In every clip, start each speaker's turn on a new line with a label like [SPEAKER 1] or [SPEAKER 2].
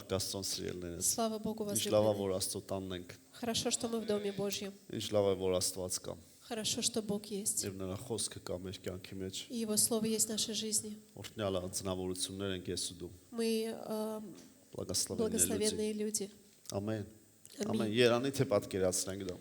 [SPEAKER 1] Արկաստոն սիրելներս։
[SPEAKER 2] Слава Богу,
[SPEAKER 1] Ինչ լավ է,
[SPEAKER 2] возлюбленные.
[SPEAKER 1] որ Աստծո տանն ենք։
[SPEAKER 2] Хорошо, что мы в Доме Божьем.
[SPEAKER 1] Ինչ լավ է, որ Աստված կա։
[SPEAKER 2] Хорошо, что Бог есть.
[SPEAKER 1] Եվ նրա խոսքը կա մեր կյանքի մեջ։
[SPEAKER 2] И Его Слово есть в нашей жизни.
[SPEAKER 1] Օրհնյալ անձնավորություններ ենք ես ու դու։
[SPEAKER 2] Мы
[SPEAKER 1] Благословенные люди։
[SPEAKER 2] благословенные люди.
[SPEAKER 1] Ամեն։
[SPEAKER 2] Ամեն։
[SPEAKER 1] Ամեն։ Երանի թե պատկերացնենք դա։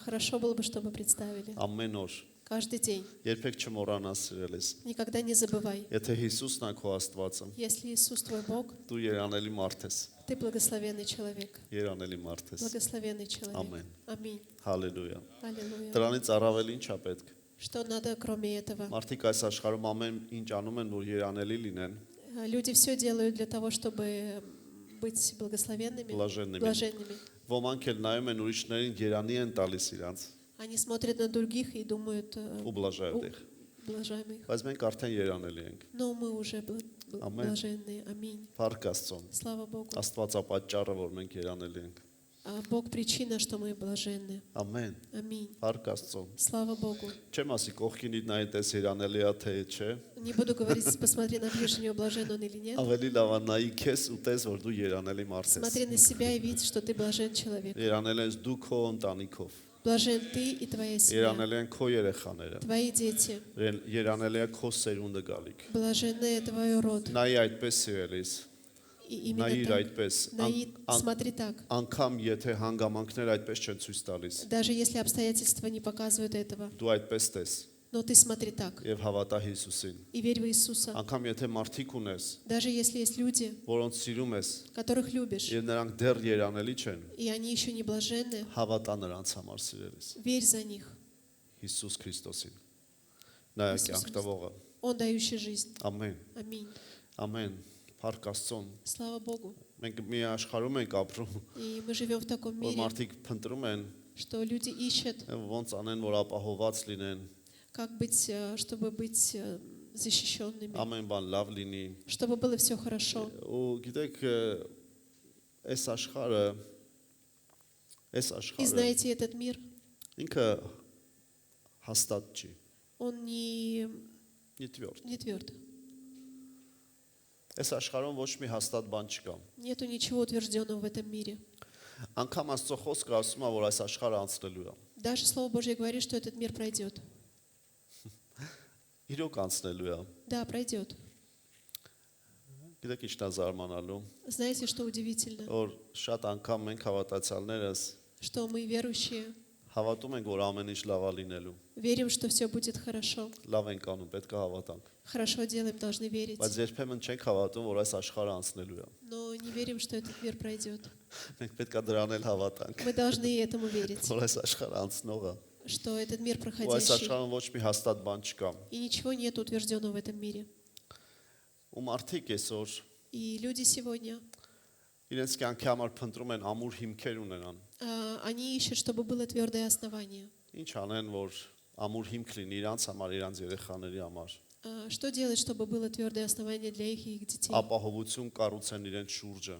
[SPEAKER 2] Хорошо было бы, чтобы представили.
[SPEAKER 1] Ամեն օր։
[SPEAKER 2] Каждый день.
[SPEAKER 1] Երբեք չմոռանաս սիրելիս։
[SPEAKER 2] Никогда не забывай.
[SPEAKER 1] Եթե Հիսուսն է քո Աստվածը,
[SPEAKER 2] Если Иисус твой Бог,
[SPEAKER 1] դու երանելի մարդ ես։
[SPEAKER 2] ты благословенный человек.
[SPEAKER 1] Երանելի մարդ ես։
[SPEAKER 2] Благословенный человек.
[SPEAKER 1] Ամեն։
[SPEAKER 2] Аминь.
[SPEAKER 1] Հալելույա։
[SPEAKER 2] Аллилуйя.
[SPEAKER 1] Դրանից առավել ինչ է պետք։
[SPEAKER 2] Что надо кроме этого?
[SPEAKER 1] Մարդիկ այս աշխարհում ամեն ինչ անում են, որ երանելի լինեն,
[SPEAKER 2] Люди все делают для того, чтобы быть благословенными,
[SPEAKER 1] Блаженными.
[SPEAKER 2] блаженными.
[SPEAKER 1] Ոմանք էլ նայում են ուրիշներին երանի են տալիս իրանց
[SPEAKER 2] Они смотрят на других и думают,
[SPEAKER 1] ու բլաժայով դեղ։
[SPEAKER 2] блажаемых.
[SPEAKER 1] Բայց մենք արդեն երանելի ենք։
[SPEAKER 2] Но мы уже
[SPEAKER 1] Ամեն։
[SPEAKER 2] блаженные. Аминь.
[SPEAKER 1] Փառք Աստծուն։
[SPEAKER 2] Слава Богу.
[SPEAKER 1] Աստվածապատճառը, որ մենք երանելի ենք։
[SPEAKER 2] А Бог причина, что мы блаженны.
[SPEAKER 1] Ամեն։
[SPEAKER 2] Аминь.
[SPEAKER 1] Փառք Աստծուն։
[SPEAKER 2] Слава Богу.
[SPEAKER 1] Չեմ ասի կողքինիդ նայ տես երանելի է թե չէ։
[SPEAKER 2] Не буду говорить, посмотри на ближнего, блажен он или нет.
[SPEAKER 1] Ավելի լավ է նայի քեզ ու տես, որ դու երանելի մարդ ես։
[SPEAKER 2] Смотри на себя и видь, что ты блажен человек.
[SPEAKER 1] Երանել ես դու քո ընտանիքով։
[SPEAKER 2] Блажен ты и твоя семья,
[SPEAKER 1] Երանելի են քո երեխաները։
[SPEAKER 2] твои дети.
[SPEAKER 1] Երանելի է քո սերունդը գալիք։
[SPEAKER 2] Блаженный твой род.
[SPEAKER 1] Նայի այդպես սիրելիս։
[SPEAKER 2] И
[SPEAKER 1] Նայի
[SPEAKER 2] именно
[SPEAKER 1] իր
[SPEAKER 2] так.
[SPEAKER 1] այդպես։
[SPEAKER 2] Смотри так.
[SPEAKER 1] Անկամ եթե հանգամանքներ այդպես չեն ցույց տալիս,
[SPEAKER 2] Даже если обстоятельства не показывают этого,
[SPEAKER 1] դու այդպես տես
[SPEAKER 2] но ты смотри так
[SPEAKER 1] եւ հավատա Հիսուսին։
[SPEAKER 2] и верь в Иисуса.
[SPEAKER 1] Անկամ եթե մարդիկ ունես,
[SPEAKER 2] Даже если есть люди,
[SPEAKER 1] որոնց սիրում ես
[SPEAKER 2] которых любишь,
[SPEAKER 1] եւ նրանք դեռ երանելի չեն,
[SPEAKER 2] и они еще не блаженны,
[SPEAKER 1] հավատա նրանց համար սիրելիս։
[SPEAKER 2] верь за них.
[SPEAKER 1] Հիսուս Քրիստոսին։ Նա է կյանք տվողը։
[SPEAKER 2] Он дающий жизнь.
[SPEAKER 1] Ամեն։
[SPEAKER 2] Аминь.
[SPEAKER 1] Ամեն։ Փառք Աստծուն։
[SPEAKER 2] Слава Богу.
[SPEAKER 1] Մենք մի աշխարհում ենք ապրում,
[SPEAKER 2] И мы живем в таком
[SPEAKER 1] որ
[SPEAKER 2] мире,
[SPEAKER 1] մարդիկ փնտրում են,
[SPEAKER 2] что люди ищут,
[SPEAKER 1] ոնց անեն, որ ապահոված լինեն,
[SPEAKER 2] как быть, чтобы быть защищенными,
[SPEAKER 1] ամեն բան լավ լինի։
[SPEAKER 2] чтобы было все хорошо.
[SPEAKER 1] Ու գիտեք, այս աշխարհը
[SPEAKER 2] И знаете, этот мир,
[SPEAKER 1] ինքը հաստատ չի,
[SPEAKER 2] он не
[SPEAKER 1] նիտվորդ։
[SPEAKER 2] тверд.
[SPEAKER 1] Այս աշխարհում ոչ մի հաստատ բան չկա։
[SPEAKER 2] Нету ничего утвержденного в этом мире.
[SPEAKER 1] Անկամ Աստծո խոսքը ասում է, որ այս աշխարհը անցնելու է։
[SPEAKER 2] Даже Слово Божье говорит, что этот мир пройдет.
[SPEAKER 1] Իրոք անցնելու է։
[SPEAKER 2] Да, пройдет.
[SPEAKER 1] Գիտեք ինչն է զարմանալու,
[SPEAKER 2] Знаете, что удивительно?
[SPEAKER 1] որ շատ անգամ մենք հավատացյալներս
[SPEAKER 2] Что мы, верующие,
[SPEAKER 1] հավատում ենք, որ ամեն ինչ լավ է լինելու։
[SPEAKER 2] верим, что все будет хорошо.
[SPEAKER 1] Լավ ենք անում, պետք է հավատանք։
[SPEAKER 2] Хорошо делаем, должны верить.
[SPEAKER 1] Բայց երբեմն չենք հավատում, որ այս աշխարհը անցնելու է։
[SPEAKER 2] Но не верим, что этот мир пройдет.
[SPEAKER 1] Մենք պետք է դրան էլ հավատանք,
[SPEAKER 2] Мы должны этому верить,
[SPEAKER 1] որ այս աշխարհը անցնող է։
[SPEAKER 2] что этот мир
[SPEAKER 1] Ու այս
[SPEAKER 2] проходящий.
[SPEAKER 1] աշխարհում ոչ մի հաստատ բան չկա։
[SPEAKER 2] И ничего нет утвержденного в этом мире.
[SPEAKER 1] Ու մարդիկ այսօր
[SPEAKER 2] И люди сегодня,
[SPEAKER 1] իրենց կյանքի համար փնտրում են ամուր հիմքեր ունենան։
[SPEAKER 2] они ищут, чтобы было твердое основание.
[SPEAKER 1] Ինչ անեն, որ ամուր հիմք լինի իրանց համար, իրանց երեխաների համար։
[SPEAKER 2] Что делать, чтобы было твердое основание для их и их детей?
[SPEAKER 1] Ապահովություն կառուցեն իրենց շուրջը։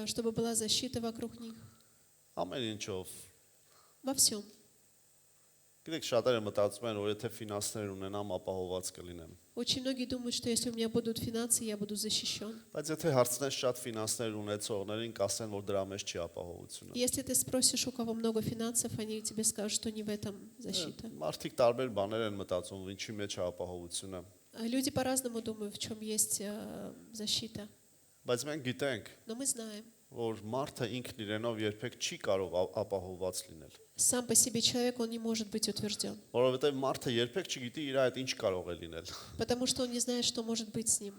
[SPEAKER 2] Чтобы была защита вокруг них.
[SPEAKER 1] Ամեն ինչով։
[SPEAKER 2] Во всем.
[SPEAKER 1] Գիտեք, շատերը մտածում են, որ եթե ֆինանսներ ունենամ, ապահոված կլինեմ։
[SPEAKER 2] Очень многие думают, что если у меня будут финансы, я буду защищен.
[SPEAKER 1] Բայց եթե հարցնես շատ ֆինանսներ ունեցողներին, կասեն, որ дրա մեջ չի ապահովությունը։
[SPEAKER 2] Если ты спросишь, у кого много финансов, они тебе скажут, что не в этом защита.
[SPEAKER 1] Մարդիկ տարբեր բաներ են մտածում, ինչի մեջ է ապահովությունը։
[SPEAKER 2] Люди по-разному думают, в чем есть защита.
[SPEAKER 1] Բայց մենք գիտենք,
[SPEAKER 2] Но мы знаем,
[SPEAKER 1] որ մարդը ինքն իրենով երբեք չի կարող ապահոված լինել։
[SPEAKER 2] сам по себе человек, он не может быть утвержден.
[SPEAKER 1] Որովհետև մարդը երբեք չգիտի իր այդ ինչ կարող է լինել։
[SPEAKER 2] Потому что он не знает, что может быть с ним.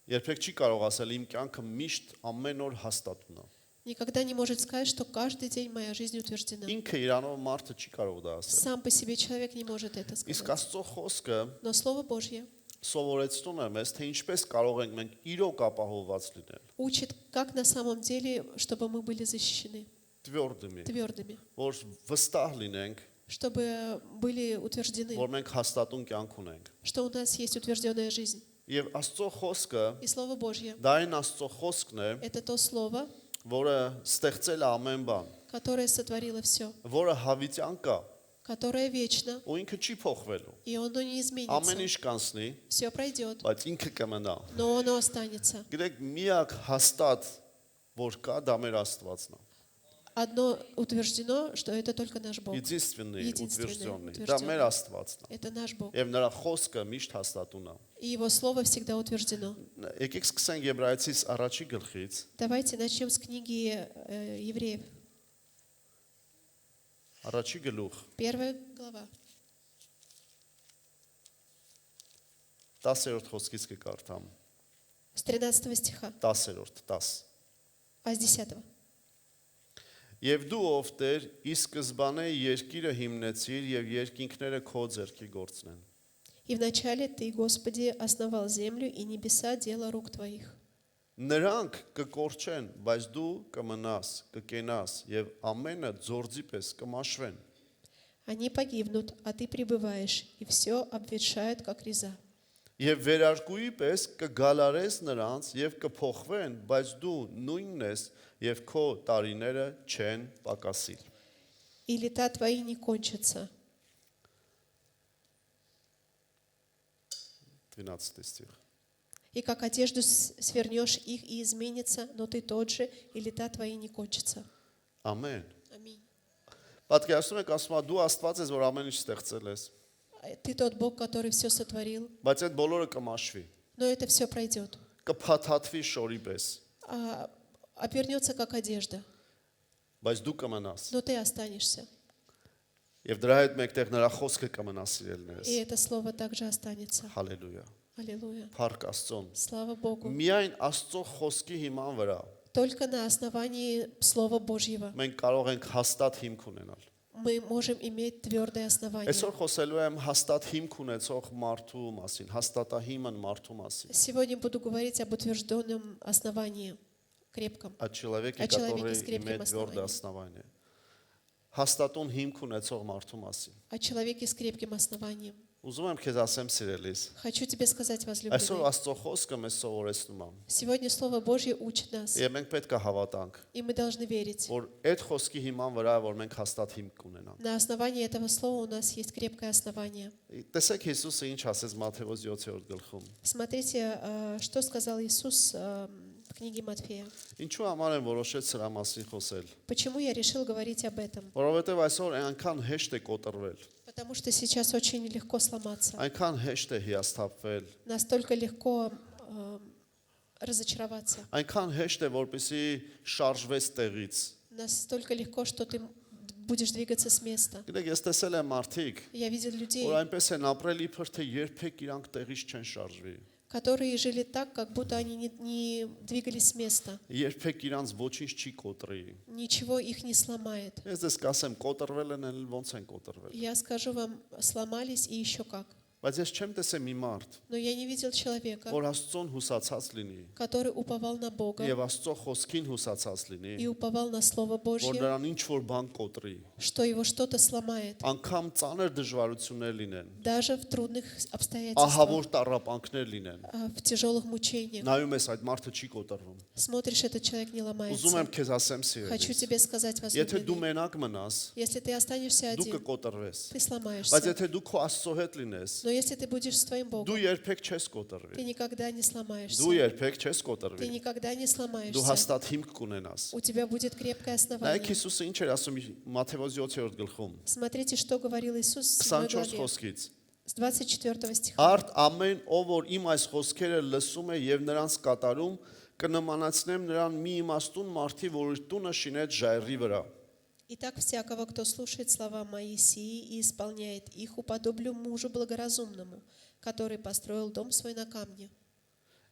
[SPEAKER 1] Երբեք չի կարող ասել իմ կյանքը միշտ ամեն օր հաստատուն է։
[SPEAKER 2] Никогда не может сказать, что каждый день моя жизнь утверждена.
[SPEAKER 1] Ինքը իրանով մարդը չի կարող դա ասել։
[SPEAKER 2] Сам по себе человек не может это
[SPEAKER 1] Իսկ
[SPEAKER 2] сказать.
[SPEAKER 1] Աստծո խոսքը
[SPEAKER 2] Но Слово Божье
[SPEAKER 1] սովորեցնում է մեզ, թե ինչպես կարող ենք մենք իրոք ապահովված լինել։
[SPEAKER 2] учит, как на самом деле, чтобы мы были защищены,
[SPEAKER 1] Տվյորդմի,
[SPEAKER 2] твердыми,
[SPEAKER 1] որ վստահ լինենք,
[SPEAKER 2] чтобы были утверждены,
[SPEAKER 1] որ մենք հաստատուն կյանք ունենք։
[SPEAKER 2] что у нас есть утвержденная жизнь.
[SPEAKER 1] Եվ Աստծո խոսքը,
[SPEAKER 2] И Слово Божье
[SPEAKER 1] դա այն Աստծո խոսքն է,
[SPEAKER 2] – это то Слово,
[SPEAKER 1] որը ստեղծել է ամեն բան,
[SPEAKER 2] которое сотворило все,
[SPEAKER 1] որը հավիտյան կա,
[SPEAKER 2] которое вечно,
[SPEAKER 1] ու ինքը չի փոխվելու։
[SPEAKER 2] и оно не
[SPEAKER 1] Ամեն
[SPEAKER 2] изменится.
[SPEAKER 1] ինչ կանցնի,
[SPEAKER 2] Все пройдет,
[SPEAKER 1] բայց ինքը կմնա։
[SPEAKER 2] но оно останется.
[SPEAKER 1] Գիտեք, միակ հաստատ որ կա, դա մեր Աստվածն է։
[SPEAKER 2] Одно утверждено, что это только наш Бог.
[SPEAKER 1] Единственный,
[SPEAKER 2] Единственный,
[SPEAKER 1] утвержденный, դա մեր Աստվածն է։
[SPEAKER 2] Это наш Бог.
[SPEAKER 1] Եվ նրա խոսքը միշտ հաստատուն է։
[SPEAKER 2] И Его Слово всегда утверждено.
[SPEAKER 1] Եկեք սկսենք Եբրայեցիս առաջի գլխից,
[SPEAKER 2] Давайте начнем с книги Евреев.
[SPEAKER 1] առաջի գլուխ,
[SPEAKER 2] 1 глава.
[SPEAKER 1] 10-րդ խոսքից կկարդամ,
[SPEAKER 2] С 13 стиха.
[SPEAKER 1] 10-րդ, 10։
[SPEAKER 2] А с 10.
[SPEAKER 1] Եվ дու ով Տեր, ի սկզբանե երկիրը հիմնեցիր եւ երկինքները քո ձեռքի գործն են։
[SPEAKER 2] И вначале Ты, Господи, основал землю и небеса дело рук Твоих.
[SPEAKER 1] Նրանք կկորչեն, բայց դու կմնաս, կկենաս եւ ամենը ձորձի պես կմաշվեն։
[SPEAKER 2] Они погибнут, а Ты пребываешь, и все обветшает, как реза.
[SPEAKER 1] Եվ վերարկուի պես կգալարես նրանց եւ կփոխվեն, բայց դու նույնն ես եւ քո տարիները չեն պակասիլ։
[SPEAKER 2] И лета Твои не кончатся.
[SPEAKER 1] 12 стих։
[SPEAKER 2] И как одежду свернешь их, и изменится, но Ты тот же, и лета Твои не кончатся.
[SPEAKER 1] Ամեն։
[SPEAKER 2] Аминь.
[SPEAKER 1] Պատկերացնում եք, ասում է դու Աստված ես, որ ամեն ինչ ստեղծել ես,
[SPEAKER 2] Ты тот Бог, который все сотворил,
[SPEAKER 1] բայց այդ բոլորը կմաշվի,
[SPEAKER 2] но это все пройдет.
[SPEAKER 1] կփաթաթվի շորի պես,
[SPEAKER 2] Обернется, как одежда,
[SPEAKER 1] բայց դու կմնաս։
[SPEAKER 2] но Ты останешься.
[SPEAKER 1] Եվ դրա հետ մեկտեղ նրա խոսքը կմնա սիրելներս։
[SPEAKER 2] И это слово также останется.
[SPEAKER 1] Հալելույա։
[SPEAKER 2] Аллилуйя.
[SPEAKER 1] Փառք Աստծուն։
[SPEAKER 2] Слава Богу.
[SPEAKER 1] Միայն Աստծո խոսքի հիման վրա
[SPEAKER 2] Только на основании Слова Божьего
[SPEAKER 1] մենք կարող ենք հաստատ հիմք ունենալ։
[SPEAKER 2] мы можем иметь твердое основание.
[SPEAKER 1] Այսօր խոսելու եմ հաստատ հիմք ունեցող մարդու մասին, հաստատահիմն մարդու մասին։
[SPEAKER 2] Сегодня буду говорить об утвержденном основании, крепком.
[SPEAKER 1] О человеке,
[SPEAKER 2] О человеке
[SPEAKER 1] который
[SPEAKER 2] с крепким
[SPEAKER 1] имеет твердое основание։ Հաստատուն հիմք ունեցող մարդու մասին։
[SPEAKER 2] О человеке с крепким основанием.
[SPEAKER 1] Ուզում եմ քեզ ասեմ սիրելիս։
[SPEAKER 2] Хочу тебе сказать,
[SPEAKER 1] Այսօր
[SPEAKER 2] возлюбленный.
[SPEAKER 1] Աստծո խոսքը մեզ սովորեցնում է։
[SPEAKER 2] Сегодня Слово Божье учит нас,
[SPEAKER 1] Եվ մենք պետք է հավատանք,
[SPEAKER 2] и мы должны верить.
[SPEAKER 1] որ այդ խոսքի հիման վրա է, որ մենք հաստատ հիմք կունենանք։
[SPEAKER 2] На основании этого слова у нас есть крепкое основание.
[SPEAKER 1] Տեսեք Հիսուսը ինչ ասեց Մատթեոս 7-րդ гլխում։
[SPEAKER 2] Смотрите, что сказал Иисус в книге Матфея.
[SPEAKER 1] Ինչու համար եմ որոշեց սրա մասին խոսել։
[SPEAKER 2] Почему я решил говорить об этом?
[SPEAKER 1] Որովհետև այսօր այնքան հեշտ է կոտրվել,
[SPEAKER 2] Потому что сейчас очень легко сломаться.
[SPEAKER 1] այնքան հեշտ է հիասթափվել,
[SPEAKER 2] Настолько легко разочароваться.
[SPEAKER 1] այնքան հեշտ է որպեսի շարժվես տեղից։
[SPEAKER 2] Настолько легко, что ты будешь двигаться с места.
[SPEAKER 1] Գիտեք, ես տեսել եմ մարդիկ,
[SPEAKER 2] Я видел людей,
[SPEAKER 1] որ այնպես են ապրել իբր թե երբեք իրանք տեղից չեն շարժվի։
[SPEAKER 2] которые жили так, как будто они не двигались с места.
[SPEAKER 1] Երբեք իրանց ոչինչ չի կոտրի։
[SPEAKER 2] Ничего их не сломает.
[SPEAKER 1] Ես դες կասեմ կոտրվել են, էլ ոնց են կոտրվել։
[SPEAKER 2] Я скажу вам, сломались и еще как.
[SPEAKER 1] Բայց ես չեմ տեսել մի մարդ,
[SPEAKER 2] Но я не видел человека,
[SPEAKER 1] որ Աստծուն հուսացած լինի,
[SPEAKER 2] который уповал на Бога
[SPEAKER 1] եւ Աստծո խոսքին հուսացած լինի,
[SPEAKER 2] и уповал на Слово
[SPEAKER 1] որ
[SPEAKER 2] Божье,
[SPEAKER 1] նրան ինչ որ բան կոտրի։
[SPEAKER 2] что его что-то сломает.
[SPEAKER 1] Անկամ ծանր դժվարություններ լինեն,
[SPEAKER 2] Даже в трудных обстоятельствах,
[SPEAKER 1] ահավոր տառապանքներ լինեն։
[SPEAKER 2] в тяжелых мучениях.
[SPEAKER 1] Նայում ես այդ մարդը չի կոտրվում։
[SPEAKER 2] Смотришь, этот человек не
[SPEAKER 1] Ուզում
[SPEAKER 2] ломается.
[SPEAKER 1] եմ քեզ ասեմ
[SPEAKER 2] Хочу
[SPEAKER 1] սիրելիս,
[SPEAKER 2] тебе сказать,
[SPEAKER 1] եթե դու
[SPEAKER 2] возлюбленный,
[SPEAKER 1] մենակ մնաս,
[SPEAKER 2] если ты останешься
[SPEAKER 1] դու
[SPEAKER 2] один,
[SPEAKER 1] կկոտրվես։
[SPEAKER 2] ты
[SPEAKER 1] Բայց
[SPEAKER 2] сломаешься.
[SPEAKER 1] եթե դու քո Աստծո հետ լինես,
[SPEAKER 2] Но если ты будешь с твоим
[SPEAKER 1] դու
[SPEAKER 2] Богом,
[SPEAKER 1] երբեք չես
[SPEAKER 2] ты
[SPEAKER 1] կոտրվի։
[SPEAKER 2] никогда не сломаешься.
[SPEAKER 1] Դու երբեք չես
[SPEAKER 2] Ты
[SPEAKER 1] կոտրվի։
[SPEAKER 2] никогда не
[SPEAKER 1] Դու
[SPEAKER 2] сломаешься.
[SPEAKER 1] հաստատ հիմք կունենաս։
[SPEAKER 2] У тебя будет крепкое
[SPEAKER 1] Նայեք
[SPEAKER 2] основание.
[SPEAKER 1] Հիսուսը ինչ էր ասում Մատթեոս 7-րդ գլխում,
[SPEAKER 2] Смотрите, что говорил Иисус в 7
[SPEAKER 1] 24
[SPEAKER 2] главе,
[SPEAKER 1] խոսքից։
[SPEAKER 2] с 24 стиха.
[SPEAKER 1] Արդ ամեն ով որ իմ այս խոսքերը լսում է եւ նրանց կատարում, կնմանացնեմ նրան մի իմաստուն մարդի, որ իր տունը շինեց ժայռի վրա։
[SPEAKER 2] Итак, всякого, кто слушает слова мои сии и исполняет их, уподоблю мужу благоразумному, который построил дом свой на камне.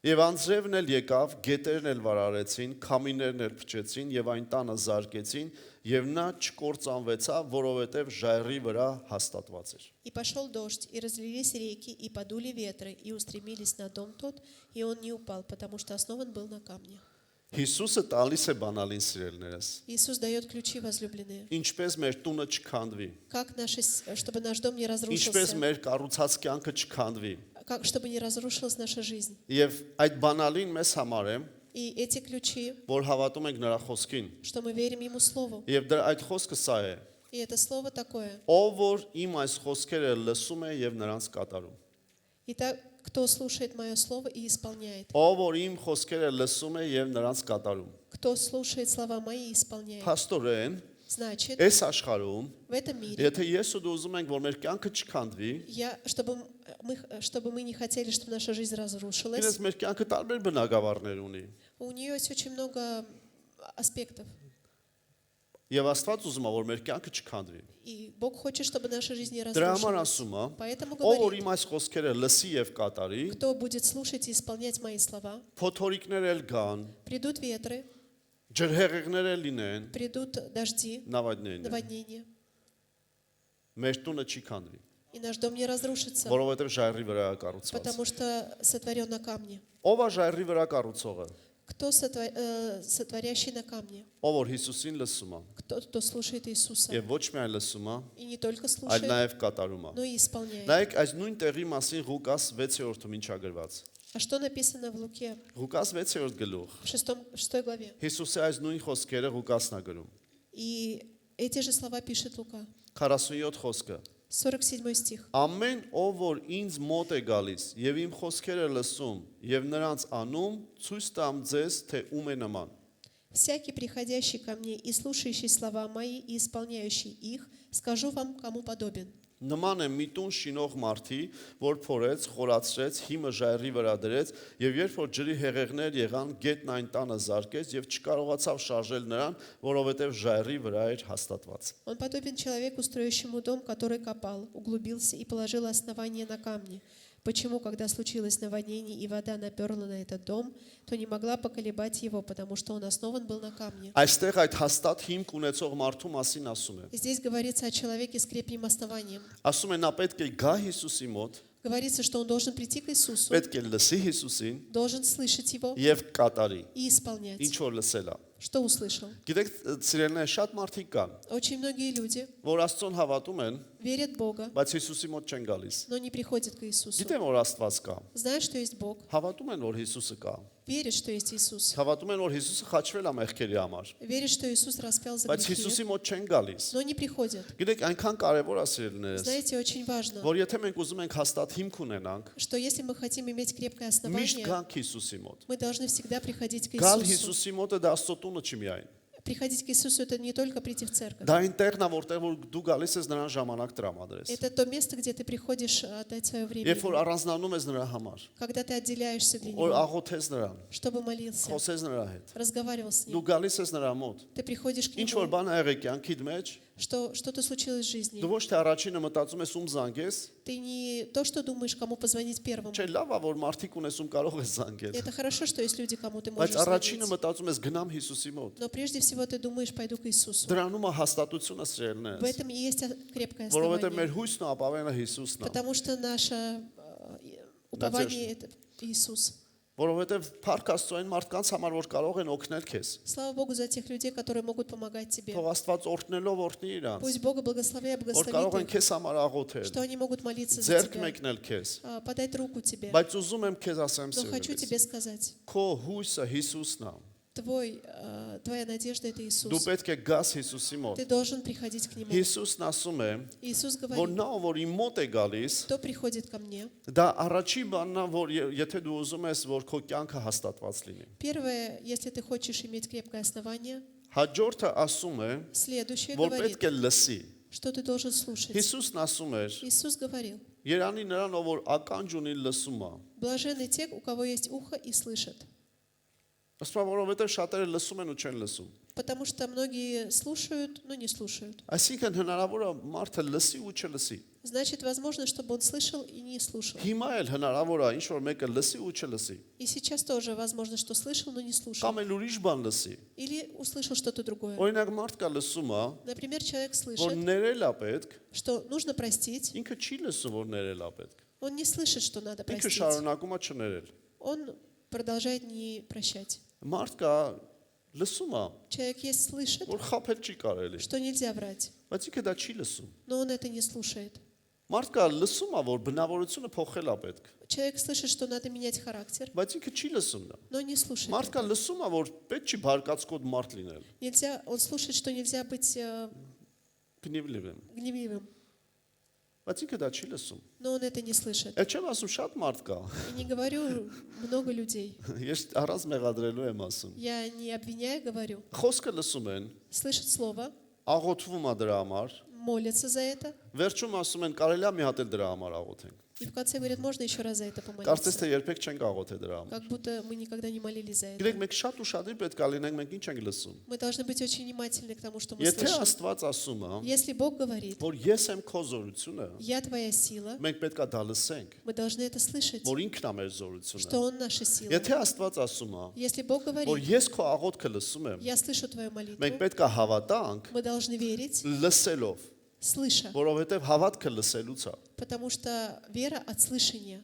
[SPEAKER 1] Եվ անձրևն էլ եկավ, գետերն էլ վարարեցին, քամիներն էլ փչեցին եւ այն տանը զարկեցին, եւ նա չկործանվեցավ, որովհետեւ ժայռի վրա հաստատված էր։
[SPEAKER 2] И пошел дождь, и разлились реки, и подули ветры, и устремились на дом тот, и он не упал, потому что основан был на камне.
[SPEAKER 1] Հիսուսը տալիս է բանալին սիրելներս։
[SPEAKER 2] Иисус дает ключи, возлюбленные.
[SPEAKER 1] Ինչպես մեր տունը չքանդվի,
[SPEAKER 2] Как чтобы наш дом не
[SPEAKER 1] ինչպես
[SPEAKER 2] разрушился,
[SPEAKER 1] մեր կառուցած կյանքը չքանդվի։
[SPEAKER 2] чтобы не разрушилась наша жизнь.
[SPEAKER 1] Եվ այդ բանալին մեզ համար է,
[SPEAKER 2] И эти ключи,
[SPEAKER 1] որ հավատում ենք նրա խոսքին։
[SPEAKER 2] что мы верим Ему Слову.
[SPEAKER 1] Եվ այդ խոսքը սա է.
[SPEAKER 2] И это Слово такое.
[SPEAKER 1] Ով որ իմ այս խոսքերը լսում է եւ նրանց կատարում։
[SPEAKER 2] Итак, кто слушает мое слово и исполняет?
[SPEAKER 1] Ով որ իմ խոսքերը լսում է եւ նրանց катарում։
[SPEAKER 2] Кто слушает слова мои и исполняет?
[SPEAKER 1] Փաստորեն,
[SPEAKER 2] Значит,
[SPEAKER 1] այս աշխարհում,
[SPEAKER 2] в этом мире,
[SPEAKER 1] եթե ես ու դու ուզում ենք, որ մեր կյանքը չքանդվի,
[SPEAKER 2] чтобы мы не хотели, чтобы наша жизнь разрушилась,
[SPEAKER 1] ինձ մեր կյանքը տարբեր բնագավառներ ունի։
[SPEAKER 2] у нее есть очень много аспектов.
[SPEAKER 1] Եվ Աստված ուզում է, որ մեր կյանքը չքանդվի։
[SPEAKER 2] И Бог хочет, чтобы наша жизнь не
[SPEAKER 1] Դրա համար
[SPEAKER 2] разрушилась.
[SPEAKER 1] ասում է,
[SPEAKER 2] Поэтому
[SPEAKER 1] ով որ
[SPEAKER 2] говорит,
[SPEAKER 1] իմ այս խոսքերը լսի եւ կատարի,
[SPEAKER 2] кто будет слушать и исполнять мои слова,
[SPEAKER 1] փոթորիկներ էլ գան,
[SPEAKER 2] придут ветры,
[SPEAKER 1] ջրհեղեղներ էլ լինեն,
[SPEAKER 2] придут дожди,
[SPEAKER 1] նավայրներն։
[SPEAKER 2] наводнения,
[SPEAKER 1] Մեր տունը չի քանդվի,
[SPEAKER 2] и наш дом не разрушится,
[SPEAKER 1] որովհետեւ ժայռի վրա է կառուցված։
[SPEAKER 2] потому что сотворен на камне.
[SPEAKER 1] Ով է ժայռի вրա կառուցողը,
[SPEAKER 2] Кто сотворящий на камне?
[SPEAKER 1] ով որ Հիսուսին լսում է,
[SPEAKER 2] Кто слушает Иисуса.
[SPEAKER 1] եւ ոչ միայն լսում է,
[SPEAKER 2] И не только
[SPEAKER 1] այլ
[SPEAKER 2] слушает,
[SPEAKER 1] նաեւ կատարում է։
[SPEAKER 2] но и исполняет.
[SPEAKER 1] Նայեք այս նույն տեղի մասին Ղուկաս 6-րդում ինչ է գրված։
[SPEAKER 2] А что написано в Луке,
[SPEAKER 1] Ղուկաս 6-րդ գլուխ։
[SPEAKER 2] в 6 главе?
[SPEAKER 1] Հիսուսի այս նույն խոսքերը Ղուկասն է գրում։
[SPEAKER 2] И эти же слова пишет Лука.
[SPEAKER 1] 47 խոսքը։
[SPEAKER 2] 47 стих.
[SPEAKER 1] Ամեն ով որ ինձ մոտ է գալիս եւ իմ խոսքերը լսում եւ նրանց անում, ցույց տամ ձեզ, թե ում է նման։
[SPEAKER 2] Всякий, приходящий ко мне и слушающий слова мои и исполняющий их, скажу вам, кому подобен.
[SPEAKER 1] Նման է մի տուն շինող մարդի, որ փորեց, խորացրեց, հիմը ժայռի վրա դրեց եւ երբ որ ջրի հեղեղներ եղան, գետն այն տանը զարկեց եւ չկարողացավ շարժել նրան, որովհետեւ ժայռի вրա էր հաստատված։
[SPEAKER 2] Он подобен человеку, строящему дом, который копал, углубился и положил основание на камне. Почему, когда случилось наводнение и вода наперла на этот дом, то не могла поколебать его, потому что он основан был на камне.
[SPEAKER 1] Այստեղ այդ հաստատ հիմք ունեցող մարդու մասին ասում է։
[SPEAKER 2] Здесь говорится о человеке с крепким основанием.
[SPEAKER 1] Ասում է նա պետք է գա Հիսուսի մոտ,
[SPEAKER 2] Говорится, что он должен прийти к Иисусу,
[SPEAKER 1] պետք է լսի Հիսուսին
[SPEAKER 2] должен слышать его
[SPEAKER 1] եւ կատարի։
[SPEAKER 2] и исполнять.
[SPEAKER 1] Ինչ որ լսել է։
[SPEAKER 2] Что услышал?
[SPEAKER 1] Գիտեք, սիրելիներ, շատ մարդիկ կան,
[SPEAKER 2] Очень многие люди
[SPEAKER 1] որ Աստծուն հավատում են,
[SPEAKER 2] верят в Бога,
[SPEAKER 1] բայց Հիսուսի մոտ չեն գալիս։
[SPEAKER 2] но не приходят к Иисусу.
[SPEAKER 1] Գիտեն, որ Աստված կա։
[SPEAKER 2] Знают, что есть Бог,
[SPEAKER 1] Հավատում են, որ Հիսուսը կա։
[SPEAKER 2] верят, что есть Иисус,
[SPEAKER 1] Հավատում են, որ Հիսուսը խաչվել է մեղքերի համար,
[SPEAKER 2] верят, что Иисус распял за
[SPEAKER 1] բայց
[SPEAKER 2] грехи,
[SPEAKER 1] Հիսուսի մոտ չեն գալիս։
[SPEAKER 2] но не приходят.
[SPEAKER 1] Գիտեք, այնքան կարևոր է սիրելիներս,
[SPEAKER 2] Знаете, очень важно,
[SPEAKER 1] որ եթե մենք ուզում ենք հաստատ հիմք ունենանք,
[SPEAKER 2] что если мы хотим иметь крепкое
[SPEAKER 1] միշտ
[SPEAKER 2] основание,
[SPEAKER 1] գանք Հիսուսի մոտ։
[SPEAKER 2] мы должны всегда приходить к
[SPEAKER 1] Գալ
[SPEAKER 2] Иисусу.
[SPEAKER 1] Հիսուսի մոտը դա Աստծո տունը չի միայն։
[SPEAKER 2] Приходить к Иисусу – это не только прийти в церковь.
[SPEAKER 1] Դա այնտեղն է, որտեղ որ դու գալիս ես նրան ժամանակ տրամադրես։
[SPEAKER 2] Это то место, где ты приходишь отдать свое время,
[SPEAKER 1] Երբ որ առանձնանում ես նրա համար,
[SPEAKER 2] когда ты отделяешься для
[SPEAKER 1] որ
[SPEAKER 2] Него,
[SPEAKER 1] աղոթես նրան,
[SPEAKER 2] чтобы молился,
[SPEAKER 1] խոսես նրա հետ,
[SPEAKER 2] разговаривал с
[SPEAKER 1] դու
[SPEAKER 2] Ним.
[SPEAKER 1] գալիս ես նրա մոտ,
[SPEAKER 2] Ты приходишь к
[SPEAKER 1] ինչ որ
[SPEAKER 2] Нему,
[SPEAKER 1] բան ա եղել կյանքիդ մեջ,
[SPEAKER 2] что что-то случилось в жизни.
[SPEAKER 1] դու ոչ թե առաջինը մտածում ես ում զանգես,
[SPEAKER 2] Ты не то, что думаешь, кому позвонить первому.
[SPEAKER 1] չէ, լավ է, որ մարդիկ ունես ում կարող ես զանգել,
[SPEAKER 2] Это хорошо, что есть люди, кому ты
[SPEAKER 1] բայց
[SPEAKER 2] можешь
[SPEAKER 1] առաջինը
[SPEAKER 2] звонить.
[SPEAKER 1] մտածում ես գնամ Հիսուսի մոտ։
[SPEAKER 2] Но прежде всего ты думаешь, пойду к Иисусу.
[SPEAKER 1] Դրանում է հաստատությունը
[SPEAKER 2] В
[SPEAKER 1] սիրելիներս,
[SPEAKER 2] этом и есть крепкое
[SPEAKER 1] որովհետև մեր
[SPEAKER 2] основание.
[SPEAKER 1] հույսն ու ապավենը Հիսուսն է,
[SPEAKER 2] Потому что наше упование – это Иисус.
[SPEAKER 1] որովհետև Փառք Աստծո այն մարդկանց համար, որ կարող են օգնել քեզ։
[SPEAKER 2] Слава Богу за тех людей, которые могут помогать тебе.
[SPEAKER 1] Թող Աստված օրհնելով օրհնի իրանց,
[SPEAKER 2] Пусть Бога благослови,
[SPEAKER 1] որ կարող են
[SPEAKER 2] благословит их,
[SPEAKER 1] քեզ համար աղոթել,
[SPEAKER 2] что они могут молиться за
[SPEAKER 1] ձեռք
[SPEAKER 2] тебя,
[SPEAKER 1] մեկնել քեզ,
[SPEAKER 2] подать руку тебе.
[SPEAKER 1] բայց ուզում եմ քեզ ասեմ
[SPEAKER 2] Но хочу
[SPEAKER 1] սիրելիս,
[SPEAKER 2] тебе сказать,
[SPEAKER 1] քո հույսը Հիսուսն է։
[SPEAKER 2] твоя надежда – это
[SPEAKER 1] Դու
[SPEAKER 2] Иисус.
[SPEAKER 1] պետք է գաս Հիսուսի մոտ։
[SPEAKER 2] Ты должен приходить к Нему.
[SPEAKER 1] Հիսուսն ասում է,
[SPEAKER 2] Иисус
[SPEAKER 1] որ
[SPEAKER 2] говорит,
[SPEAKER 1] նա որ իմ մոտ է գալիս,
[SPEAKER 2] кто приходит ко мне,
[SPEAKER 1] դա առաջի բանն է, որ եթե դու ուզում ես, որ քո կյանքը հաստատված լինի։
[SPEAKER 2] первое, если ты хочешь иметь крепкое основание,
[SPEAKER 1] Հաջորդը ասում է,
[SPEAKER 2] следующее
[SPEAKER 1] որ
[SPEAKER 2] говорит,
[SPEAKER 1] պետք է լսի։
[SPEAKER 2] что ты должен слушать.
[SPEAKER 1] Հիսուսն ասում էր,
[SPEAKER 2] Иисус говорил,
[SPEAKER 1] Երանի նրան, ով որ ականջ ունի լսում է։
[SPEAKER 2] блаженны те, у кого есть ухо и слышат.
[SPEAKER 1] Ասում է, որովհետև շատերը лսում են ու չեն լսում։
[SPEAKER 2] Потому что многие слушают, но не слушают.
[SPEAKER 1] Այսինքն հնարավոր է մարդը լսի ու չլսի։
[SPEAKER 2] Значит, возможно, чтобы он слышал и не слушал.
[SPEAKER 1] Հիմա էլ հնարավոր է ինչ որ мեկը լսի ու չլսի։
[SPEAKER 2] И сейчас тоже возможно, что слышал, но не слушал.
[SPEAKER 1] Կամ էլ ուրիշ բան լսի։
[SPEAKER 2] Или услышал что-то другое.
[SPEAKER 1] Օրինակ մարդ կա լսում է,
[SPEAKER 2] Например, человек
[SPEAKER 1] որ
[SPEAKER 2] слышит,
[SPEAKER 1] ներել է պետք,
[SPEAKER 2] что нужно простить.
[SPEAKER 1] ինքը չի լսում, որ ներել է պետք։
[SPEAKER 2] Он не слышит, что надо
[SPEAKER 1] Ինքը
[SPEAKER 2] простить.
[SPEAKER 1] շարունակում է չներել։
[SPEAKER 2] Он продолжает не прощать.
[SPEAKER 1] Մարդ կա լսում է,
[SPEAKER 2] Человек есть слышит,
[SPEAKER 1] որ խափել չի կարելի,
[SPEAKER 2] что нельзя врать,
[SPEAKER 1] բայց ինքը դա չի լսում։
[SPEAKER 2] но он это не слушает.
[SPEAKER 1] Մարդ կա լսում է, որ բնավորությունը փոխել է պետք,
[SPEAKER 2] Человек слышит, что надо менять характер,
[SPEAKER 1] բայց ինքը չի лսում դա։
[SPEAKER 2] но не слушает.
[SPEAKER 1] Մարդ
[SPEAKER 2] это.
[SPEAKER 1] կա լսում է, որ պետք չի բարկացկոտ մարդ լինել։
[SPEAKER 2] Нельзя, он слушает, что нельзя быть
[SPEAKER 1] Գնիվլիվ եմ։
[SPEAKER 2] гневливым.
[SPEAKER 1] Բայց ինքը դա չի լսում։
[SPEAKER 2] но он это не слышит.
[SPEAKER 1] Այդ չեմ ասում շատ մարդ կա։
[SPEAKER 2] И не говорю много людей.
[SPEAKER 1] Ես առանց մեղադրելու եմ ասում։
[SPEAKER 2] Я не обвиняю, говорю.
[SPEAKER 1] Խոսքը լսում են,
[SPEAKER 2] Слышит слово,
[SPEAKER 1] աղոթվում է дրա համար,
[SPEAKER 2] молятся за это.
[SPEAKER 1] վերջում ասում են կարելի է մի հատ էլ դրա համար աղոթենք։
[SPEAKER 2] И в конце говорят, можно еще раз за это
[SPEAKER 1] Կարծես
[SPEAKER 2] помолиться.
[SPEAKER 1] թե երբեք չենք աղոթել դրա համար։
[SPEAKER 2] Как будто мы никогда не молились за это.
[SPEAKER 1] Գիտեք, մենք շատ ուշադիր պետք է լինենք, մենք ինչ ենք լսում։
[SPEAKER 2] Мы должны быть очень внимательны к тому, что мы
[SPEAKER 1] Եթե
[SPEAKER 2] слышим.
[SPEAKER 1] Աստված ասում է,
[SPEAKER 2] Если Бог говорит,
[SPEAKER 1] որ ես եմ քո զորությունը,
[SPEAKER 2] я твоя сила,
[SPEAKER 1] մենք պետք է դա լսենք,
[SPEAKER 2] мы должны это слышать,
[SPEAKER 1] որ ինքն է մեր զորությունը։
[SPEAKER 2] что Он наша сила.
[SPEAKER 1] Եթե Աստված ասում է,
[SPEAKER 2] Если Бог
[SPEAKER 1] որ
[SPEAKER 2] говорит,
[SPEAKER 1] ես քո աղոթքը լսում եմ,
[SPEAKER 2] я слышу твою
[SPEAKER 1] մենք
[SPEAKER 2] молитву,
[SPEAKER 1] պետք է հավատանք
[SPEAKER 2] мы должны верить,
[SPEAKER 1] լսելով,
[SPEAKER 2] слыша,
[SPEAKER 1] որովհետև հավատքը լսելուց է,
[SPEAKER 2] потому что вера от слышания,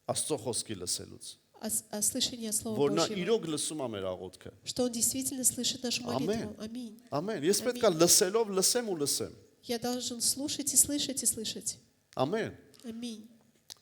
[SPEAKER 1] Աստծո խոսքի լսելուց,
[SPEAKER 2] от слышания Слова
[SPEAKER 1] որ նա
[SPEAKER 2] Божьего,
[SPEAKER 1] իրոք լսում է մեր աղոթքը։
[SPEAKER 2] что Он действительно слышит нашу молитву. Аминь.
[SPEAKER 1] Ամեն։ Ես պետք է լսելով լսեմ ու լսեմ։
[SPEAKER 2] Я должен слушать и слышать и слышать.
[SPEAKER 1] Ամեն։
[SPEAKER 2] Аминь.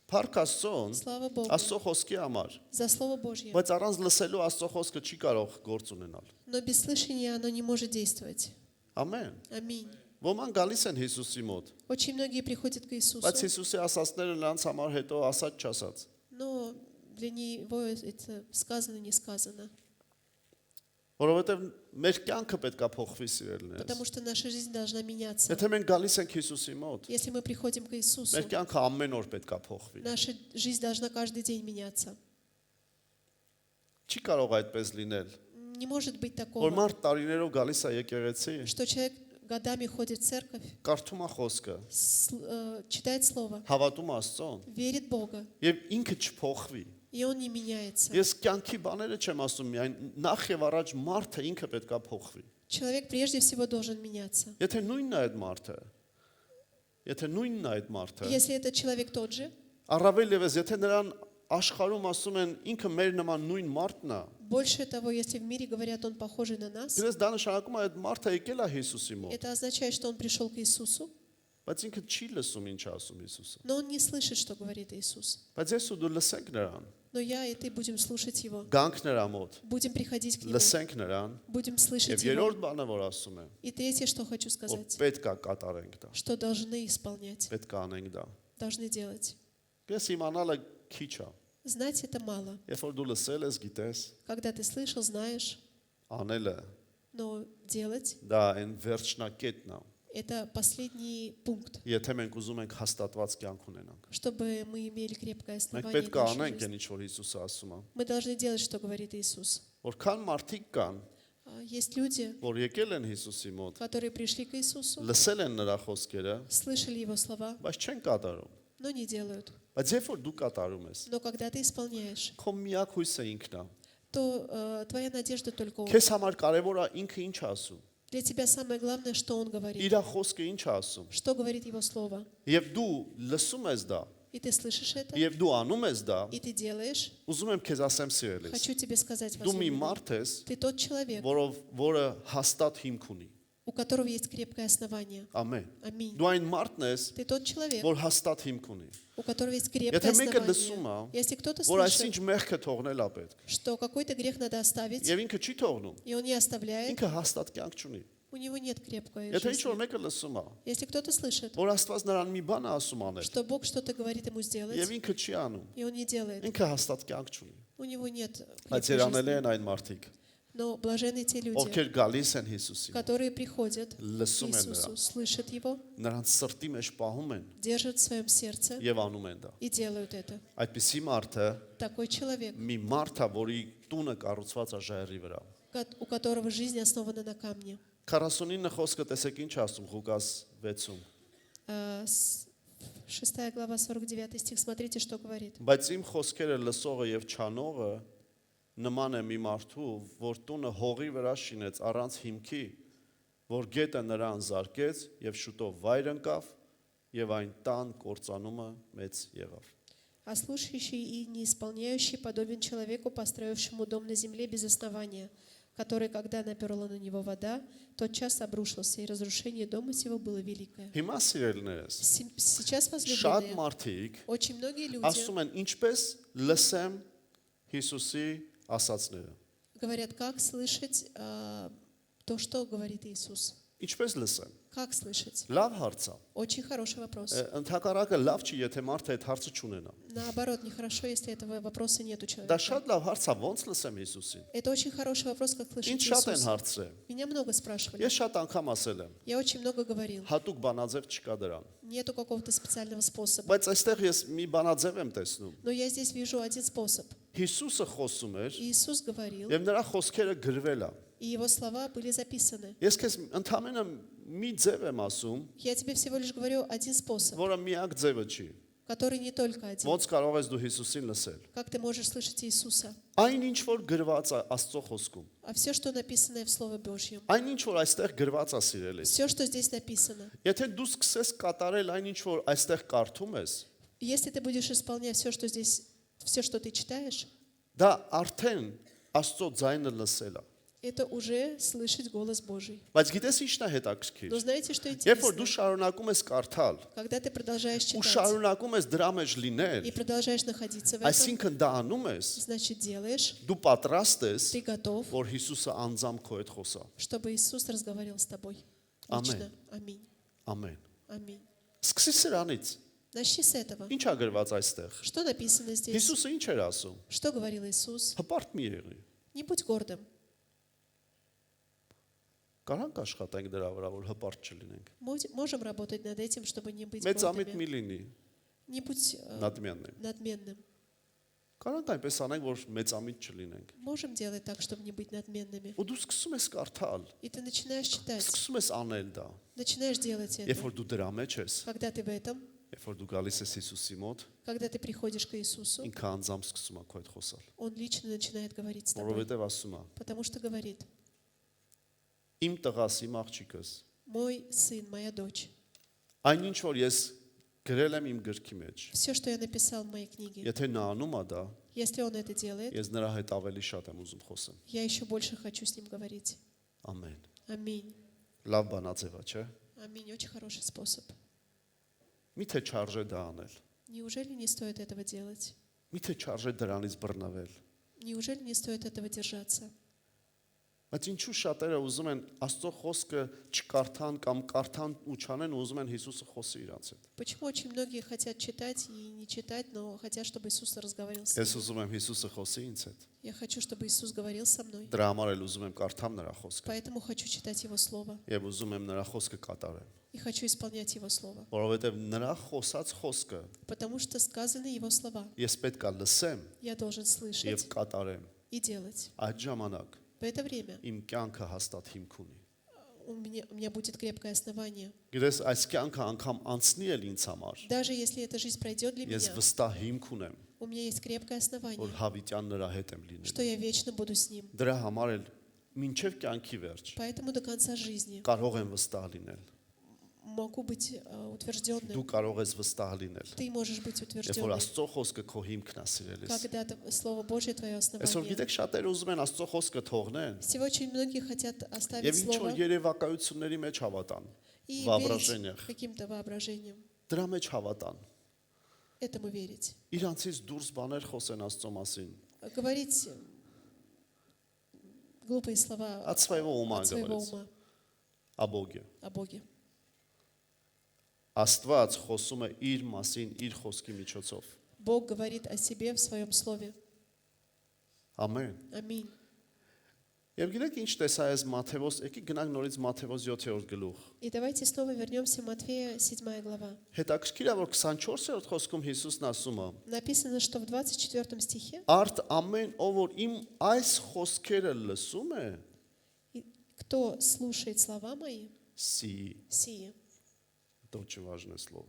[SPEAKER 1] Փառք Աստծոն,
[SPEAKER 2] Слава Богу.
[SPEAKER 1] Աստծո խոսքի համար,
[SPEAKER 2] За Слово Божье.
[SPEAKER 1] բայց առանց лսելու Աստծո խոսքը չի կարող գործ ունենալ։
[SPEAKER 2] Но без слышания оно не может действовать.
[SPEAKER 1] Ամեն։
[SPEAKER 2] Аминь.
[SPEAKER 1] Ոմանք գալիս են Հիսուսի մոտ,
[SPEAKER 2] Очень многие приходят к Иисусу,
[SPEAKER 1] բայց Հիսուսի ասածները նրանց համար հետո ասած չասած։
[SPEAKER 2] но для него это сказано, не сказано.
[SPEAKER 1] Որովհետև մեր կյանքը պետք է փոխվի սիրելիներ։
[SPEAKER 2] Потому что наша жизнь должна меняться.
[SPEAKER 1] Եթե մենք գալիս ենք Հիսուսի մոտ,
[SPEAKER 2] Если мы приходим к Иисусу,
[SPEAKER 1] մեր կյանքը ամեն օր պետք է փոխվի։
[SPEAKER 2] наша жизнь должна каждый день меняться.
[SPEAKER 1] Չի կարող այդպես լինել։
[SPEAKER 2] Не может быть
[SPEAKER 1] Որ
[SPEAKER 2] такого,
[SPEAKER 1] մարդ տարիներով գալիս է եկեղեցի,
[SPEAKER 2] что человек годами ходит в церковь,
[SPEAKER 1] կարդում է խոսքը,
[SPEAKER 2] читает Слово,
[SPEAKER 1] հավատում է Աստծուն,
[SPEAKER 2] верит в Бога,
[SPEAKER 1] եւ ինքը չփոխվի։
[SPEAKER 2] и он не меняется.
[SPEAKER 1] Ես կյանքի բաները չեմ ասում միայն, նախ եւ առաջ մարդը ինքը պետք է փոխվի։
[SPEAKER 2] Человек прежде всего должен меняться.
[SPEAKER 1] Եթե նույնն է այդ մարդը, եթե նույնն է այդ մարդը,
[SPEAKER 2] Если этот человек тот же,
[SPEAKER 1] առավել եւս եթե նրան աշխարհում ասում են ինքը մեր նման նույն մարդն է,
[SPEAKER 2] больше того, если в мире говорят, он похожий на нас,
[SPEAKER 1] դրանց դա նշանակում է այդ մարդը եկել է Հիսուսի մոտ,
[SPEAKER 2] это означает, что он пришел к Иисусу,
[SPEAKER 1] բայց ինքը չի լսում ինչ ասում Հիսուսը։
[SPEAKER 2] но он не слышит, что говорит Иисус.
[SPEAKER 1] Բայց ես ու դու լսենք նրան,
[SPEAKER 2] Но я и ты будем слушать Его,
[SPEAKER 1] գանք նրա մոտ,
[SPEAKER 2] будем приходить к Нему,
[SPEAKER 1] լսենք նրան,
[SPEAKER 2] будем
[SPEAKER 1] եւ
[SPEAKER 2] слышать Его.
[SPEAKER 1] երրորդ բանը որ ասում է,
[SPEAKER 2] И третье, что хочу
[SPEAKER 1] որ
[SPEAKER 2] сказать,
[SPEAKER 1] պետք է կատարենք դա,
[SPEAKER 2] что должны исполнять,
[SPEAKER 1] պետք է անենք դա։
[SPEAKER 2] должны делать.
[SPEAKER 1] Ես իմանալը քիչ է։
[SPEAKER 2] Знать это мало.
[SPEAKER 1] Երբ որ դու լսել ես, գիտես,
[SPEAKER 2] Когда ты слышал, знаешь,
[SPEAKER 1] անելը
[SPEAKER 2] но делать
[SPEAKER 1] դա այն վերջնակետն է։
[SPEAKER 2] – это последний пункт,
[SPEAKER 1] Եթե մենք ուզում ենք հաստատված կյանք ունենանք։
[SPEAKER 2] чтобы мы имели крепкое
[SPEAKER 1] Մենք
[SPEAKER 2] основание
[SPEAKER 1] պետք
[SPEAKER 2] в
[SPEAKER 1] է
[SPEAKER 2] нашей
[SPEAKER 1] անենք
[SPEAKER 2] жизни.
[SPEAKER 1] այն ինչ որ Հիսուսը ասում է։
[SPEAKER 2] Мы должны делать, что говорит Иисус.
[SPEAKER 1] Որքան մարդիկ կան,
[SPEAKER 2] Есть люди,
[SPEAKER 1] որ եկել են Հիսուսի мոտ,
[SPEAKER 2] которые пришли к Иисусу,
[SPEAKER 1] լսել են նրա խոսքերը,
[SPEAKER 2] слышали Его слова,
[SPEAKER 1] բայց չեն կատարում։
[SPEAKER 2] но не делают.
[SPEAKER 1] Բայց երբ որ դու կատարում ես,
[SPEAKER 2] Но когда ты исполняешь,
[SPEAKER 1] քո միակ հույսը ինքն է։
[SPEAKER 2] то твоя надежда только Он.
[SPEAKER 1] Քեզ համար կարևոր է ինքը ինչ ասում։
[SPEAKER 2] Для тебя самое главное, что Он говорит,
[SPEAKER 1] Իր խոսքը ինչ ասում։
[SPEAKER 2] что говорит Его Слово.
[SPEAKER 1] Եվ дու լսում ես դա,
[SPEAKER 2] И ты слышишь это,
[SPEAKER 1] եւ դու անում ես դա,
[SPEAKER 2] и ты делаешь.
[SPEAKER 1] ուզում եմ քեզ ասեմ սիրելիս։
[SPEAKER 2] Хочу тебе сказать,
[SPEAKER 1] Դու մի
[SPEAKER 2] возлюбленный,
[SPEAKER 1] մարդ ես,
[SPEAKER 2] ты тот человек,
[SPEAKER 1] որը հաստատ հիմք ունի։
[SPEAKER 2] у которого есть крепкое основание.
[SPEAKER 1] Ամեն։
[SPEAKER 2] Аминь.
[SPEAKER 1] Դու այն մարդն ես,
[SPEAKER 2] Ты тот человек,
[SPEAKER 1] որ հաստատ հիմք ունի։
[SPEAKER 2] у которого есть крепкое
[SPEAKER 1] Եթե մեկը լսում
[SPEAKER 2] основание.
[SPEAKER 1] է,
[SPEAKER 2] Если кто-то
[SPEAKER 1] որ այսինչ
[SPEAKER 2] слышит,
[SPEAKER 1] մեղքը թողնել է պետք,
[SPEAKER 2] что какой-то грех надо оставить,
[SPEAKER 1] եւ ինքը չի թողնում,
[SPEAKER 2] и он не оставляет,
[SPEAKER 1] ինքը հաստատ կյանք չունի։
[SPEAKER 2] у него нет крепкой
[SPEAKER 1] Եթե ինչ որ
[SPEAKER 2] жизни.
[SPEAKER 1] մեկը լսում է,
[SPEAKER 2] Если кто-то слышит,
[SPEAKER 1] որ Աստված նրան մի բան է ասում անել,
[SPEAKER 2] что Бог что-то говорит ему сделать,
[SPEAKER 1] եւ ինքը չի անում,
[SPEAKER 2] и он не делает,
[SPEAKER 1] ինքը հաստատ կյանք չունի։
[SPEAKER 2] у него нет
[SPEAKER 1] Բայց
[SPEAKER 2] крепкой
[SPEAKER 1] երանել
[SPEAKER 2] жизни.
[SPEAKER 1] են այն մարդիկ,
[SPEAKER 2] Но блаженны те люди,
[SPEAKER 1] ովքեր գալիս են Հիսուսին,
[SPEAKER 2] которые приходят к
[SPEAKER 1] լսում են
[SPEAKER 2] Иисусу,
[SPEAKER 1] նրան,
[SPEAKER 2] слышат Его,
[SPEAKER 1] նրանց սրտի մեջ пահում են
[SPEAKER 2] держат в своем сердце
[SPEAKER 1] եւ անում են դա։
[SPEAKER 2] и делают это.
[SPEAKER 1] Այդպիսի մարդը
[SPEAKER 2] Такой человек,
[SPEAKER 1] մի մարդ է, որի տունը կառուցված է ժայռի վրա։
[SPEAKER 2] у которого жизнь основана на камне.
[SPEAKER 1] 49 խոսքը տեսեք ինչ ասում Ղուկաս 6-ում։
[SPEAKER 2] 6 глава, 49 стих, смотрите, что говорит.
[SPEAKER 1] Բայց իմ խոսքերը լսողը եւ չանողը նման է մի մարդու, որ տունը հողի վրա շինեց առանց հիմքի, որ գետը նրան զարկեց եւ շուտով վայր ընկավ եւ այն տան կործանումը մեծ եղավ։
[SPEAKER 2] А слушающий и не исполняющий подобен человеку, построившему дом на земле без основания, который, когда наперла на него вода, тотчас обрушился, и разрушение дома сего было великое.
[SPEAKER 1] Հիմա սիրելիներս,
[SPEAKER 2] Сейчас,
[SPEAKER 1] շատ
[SPEAKER 2] возлюбленные,
[SPEAKER 1] մարդիկ
[SPEAKER 2] очень многие люди
[SPEAKER 1] ասում են ինչպես լսեմ Հիսուսի ասածները։
[SPEAKER 2] говорят, как слышать то, что говорит Иисус.
[SPEAKER 1] Ինչպես լսեմ։
[SPEAKER 2] Как слышать?
[SPEAKER 1] Լավ հարց է։
[SPEAKER 2] Очень хороший вопрос.
[SPEAKER 1] Ընդհակառակը լավ չի, եթե մարդը այդ հարցը չունենա։
[SPEAKER 2] Наоборот, нехорошо, если этого вопроса нет у
[SPEAKER 1] Դա
[SPEAKER 2] человека.
[SPEAKER 1] շատ լավ հարց է, ոնց լսեմ Հիսուսին։
[SPEAKER 2] Это очень хороший вопрос, как слышать
[SPEAKER 1] Ինչ շատ են
[SPEAKER 2] Иисуса.
[SPEAKER 1] հարցրել։
[SPEAKER 2] Меня много спрашивали.
[SPEAKER 1] Ես շատ անգամ ասել եմ,
[SPEAKER 2] Я очень много говорил.
[SPEAKER 1] հատուկ բանաձև չկա դրան։
[SPEAKER 2] Нету какого-то специального способа.
[SPEAKER 1] Բայց այստեղ ես մի բանաձև եմ տեսնում։
[SPEAKER 2] Но я здесь вижу один способ.
[SPEAKER 1] Հիսուսը խոսում էր,
[SPEAKER 2] Иисус говорил,
[SPEAKER 1] եւ նրա խոսքերը գրվել է։
[SPEAKER 2] и его слова были записаны.
[SPEAKER 1] Ես քեզ ընդամենը մի ձև եմ ասում,
[SPEAKER 2] Я тебе всего лишь говорю один способ,
[SPEAKER 1] որը միակ ձևը չի։
[SPEAKER 2] который не только один.
[SPEAKER 1] Ոնց կարող ես դու Հիսուսին լսել։
[SPEAKER 2] Как ты можешь слышать Иисуса?
[SPEAKER 1] Այն ինչ որ գրված է Աստծո խոսքում,
[SPEAKER 2] А все, что написано в Слове Божьем,
[SPEAKER 1] այն ինչ որ այստեղ գրված է սիրելիս։
[SPEAKER 2] все, что здесь написано,
[SPEAKER 1] Եթե դու սկսես կատարել այն ինչ որ այստեղ կարդում ես,
[SPEAKER 2] если ты будешь исполнять все, что здесь, все, что ты читаешь,
[SPEAKER 1] դա արդեն Աստծո ձայնը լսել է։
[SPEAKER 2] это уже слышать голос Божий.
[SPEAKER 1] Բայց գիտես ինչն է հետաքրքիր։
[SPEAKER 2] Но знаете, что
[SPEAKER 1] Երբ որ դու
[SPEAKER 2] интересно?
[SPEAKER 1] շարունակում ես կարդալ,
[SPEAKER 2] Когда ты продолжаешь
[SPEAKER 1] ու
[SPEAKER 2] читать
[SPEAKER 1] շարունակում ես դրա մեջ
[SPEAKER 2] и
[SPEAKER 1] լինել,
[SPEAKER 2] продолжаешь находиться в этом,
[SPEAKER 1] այսինքն դա անում ես,
[SPEAKER 2] значит, делаешь,
[SPEAKER 1] դու պատրաստ ես,
[SPEAKER 2] ты готов,
[SPEAKER 1] որ Հիսուսը անձամբ քո հետ խոսա։
[SPEAKER 2] чтобы Иисус разговаривал с тобой.
[SPEAKER 1] Ամեն։
[SPEAKER 2] Лично. Аминь.
[SPEAKER 1] Ամեն։
[SPEAKER 2] Аминь.
[SPEAKER 1] Սկսի սրանից։
[SPEAKER 2] Начни с этого.
[SPEAKER 1] Ինչ է գրված այստեղ։
[SPEAKER 2] Что написано здесь?
[SPEAKER 1] Հիսուսը ինչ էր ասում։
[SPEAKER 2] Что говорил Иисус?
[SPEAKER 1] Հպարտ մի եղի։
[SPEAKER 2] Не будь гордым.
[SPEAKER 1] Կարանք աշխատենք դրա վրա, որ հպարտ չլինենք։
[SPEAKER 2] Можем работать над этим, чтобы не быть
[SPEAKER 1] Մեծամիտ մի
[SPEAKER 2] гордыми.
[SPEAKER 1] լինի,
[SPEAKER 2] Не будь
[SPEAKER 1] նադմյանն։
[SPEAKER 2] надменным.
[SPEAKER 1] Կարանք այնպես անենք, որ մեծամիտ չլինենք։
[SPEAKER 2] Можем делать так, чтобы не быть надменными.
[SPEAKER 1] Ու դու սկսում ես կարդալ,
[SPEAKER 2] И ты начинаешь читать,
[SPEAKER 1] սկսում ես անել դա։
[SPEAKER 2] начинаешь делать
[SPEAKER 1] Երբ
[SPEAKER 2] это.
[SPEAKER 1] որ դու դրա մեջ ես,
[SPEAKER 2] Когда ты в этом,
[SPEAKER 1] երբ որ դու գալիս ես Հիսուսի մոտ,
[SPEAKER 2] когда ты приходишь к Иисусу,
[SPEAKER 1] ինքը անձամբ սկսում է քո հետ խոսալ։
[SPEAKER 2] Он лично начинает говорить с тобой.
[SPEAKER 1] Որովհետև ասում է.
[SPEAKER 2] Потому что говорит,
[SPEAKER 1] Իմ տղաս, իմ աղջիկս,
[SPEAKER 2] мой сын, моя дочь,
[SPEAKER 1] այն ինչ որ ես գրել եմ իմ գրքի մեջ,
[SPEAKER 2] все, что я написал в моей книге,
[SPEAKER 1] եթե նա անում է դա,
[SPEAKER 2] если он это делает,
[SPEAKER 1] ես нրա հետ ավելի շատ եմ ուզում խոսեմ։
[SPEAKER 2] я еще больше хочу с ним говорить.
[SPEAKER 1] Ամեն։
[SPEAKER 2] Аминь.
[SPEAKER 1] Լավ բանաձև է, չէ՞։
[SPEAKER 2] Аминь. Очень хороший способ.
[SPEAKER 1] Միթե չարժե դա անել։
[SPEAKER 2] Неужели не стоит этого делать?
[SPEAKER 1] Միթե չարժե դրանից բռնվել։
[SPEAKER 2] Неужели не стоит этого держаться?
[SPEAKER 1] Բայց ինչու շատերը ուզում են Աստծո խոսքը չկարդան կամ կարդան ու չանեն ու ուզում են Հիսուսը խոսի իրանց հետ։
[SPEAKER 2] Почему очень многие хотят читать и не читать, но хотят, чтобы Иисус разговаривал с
[SPEAKER 1] Ես
[SPEAKER 2] ними?
[SPEAKER 1] ուզում եմ Հիսուսը խոսի ինձ հետ։
[SPEAKER 2] Я хочу, чтобы Иисус говорил со мной.
[SPEAKER 1] Դրա համար էլ ուզում եմ կարդամ նրա խոսքը
[SPEAKER 2] Поэтому хочу читать Его Слово
[SPEAKER 1] եւ ուզում եմ նրա խոսքը կատարեմ,
[SPEAKER 2] и хочу исполнять Его Слово.
[SPEAKER 1] որովհետեւ նրա խոսած խոսքը
[SPEAKER 2] Потому что сказаны Его слова.
[SPEAKER 1] ես պետք է լսեմ
[SPEAKER 2] Я должен
[SPEAKER 1] եւ
[SPEAKER 2] слышать
[SPEAKER 1] կատարեմ։
[SPEAKER 2] и делать.
[SPEAKER 1] Այդ ժամանակ
[SPEAKER 2] В это время
[SPEAKER 1] իմ կյանքը հաստատ հիմք ունի։
[SPEAKER 2] у меня будет крепкое основание.
[SPEAKER 1] Գիտես, այս կյանքը անգամ անցնի էլ ինձ համար։
[SPEAKER 2] Даже если эта жизнь пройдет для
[SPEAKER 1] Ես
[SPEAKER 2] меня,
[SPEAKER 1] վստահ հիմք ունեմ,
[SPEAKER 2] у меня есть крепкое
[SPEAKER 1] որ
[SPEAKER 2] основание,
[SPEAKER 1] հավիտյան нրա հետ եմ լինել։
[SPEAKER 2] что я вечно буду с Ним.
[SPEAKER 1] Դրա համար էլ մինչև կյանքի վերջ
[SPEAKER 2] Поэтому до конца жизни
[SPEAKER 1] կարող եմ вստահ լինել։
[SPEAKER 2] могу быть
[SPEAKER 1] Դու
[SPEAKER 2] утвержденным.
[SPEAKER 1] կարող ես վստահ լինել։
[SPEAKER 2] Ты можешь быть
[SPEAKER 1] Երբ որ
[SPEAKER 2] утвержденным,
[SPEAKER 1] Աստծո խոսքը քո հիմքն է սիրելիս։
[SPEAKER 2] когда Слово Божье твое
[SPEAKER 1] Այսօր
[SPEAKER 2] основание.
[SPEAKER 1] գիտեք շատերը ուզում են Աստծո խոսքը թողնեն
[SPEAKER 2] Сегодня очень многие хотят
[SPEAKER 1] եւ
[SPEAKER 2] оставить
[SPEAKER 1] ինչ որ
[SPEAKER 2] Слово
[SPEAKER 1] երևակայությունների մեջ հավատան,
[SPEAKER 2] и
[SPEAKER 1] воображениях.
[SPEAKER 2] верить каким-то воображением.
[SPEAKER 1] դրա մեջ հավատան։
[SPEAKER 2] Этому верить.
[SPEAKER 1] Իրանցից դուրս բաներ խոսեն Աստծո մասին։
[SPEAKER 2] Говорить глупые слова
[SPEAKER 1] От своего ума
[SPEAKER 2] от своего
[SPEAKER 1] говорится.
[SPEAKER 2] ума
[SPEAKER 1] О Боге։
[SPEAKER 2] о Боге.
[SPEAKER 1] Աստված խոսում է իր մասին իր խոսքի միջոցով։
[SPEAKER 2] Бог говорит о себе в Своем Слове.
[SPEAKER 1] Ամեն։
[SPEAKER 2] Аминь.
[SPEAKER 1] Եվ գիտեք ինչ տեսա ես Մատթեոս, եկեք գնանք նորից Մատթեոս 7-րդ գլուխ։
[SPEAKER 2] И давайте снова вернемся в Матфея 7 глава.
[SPEAKER 1] Հետաքրքիր է որ 24-րդ խոսքում Հիսուսն ասում է.
[SPEAKER 2] Написано, что в 24 стихе
[SPEAKER 1] Արդ ամեն ով որ իմ այս խոսքերը լսում է,
[SPEAKER 2] кто слушает слова мои,
[SPEAKER 1] սի
[SPEAKER 2] сие.
[SPEAKER 1] Это очень важное слово.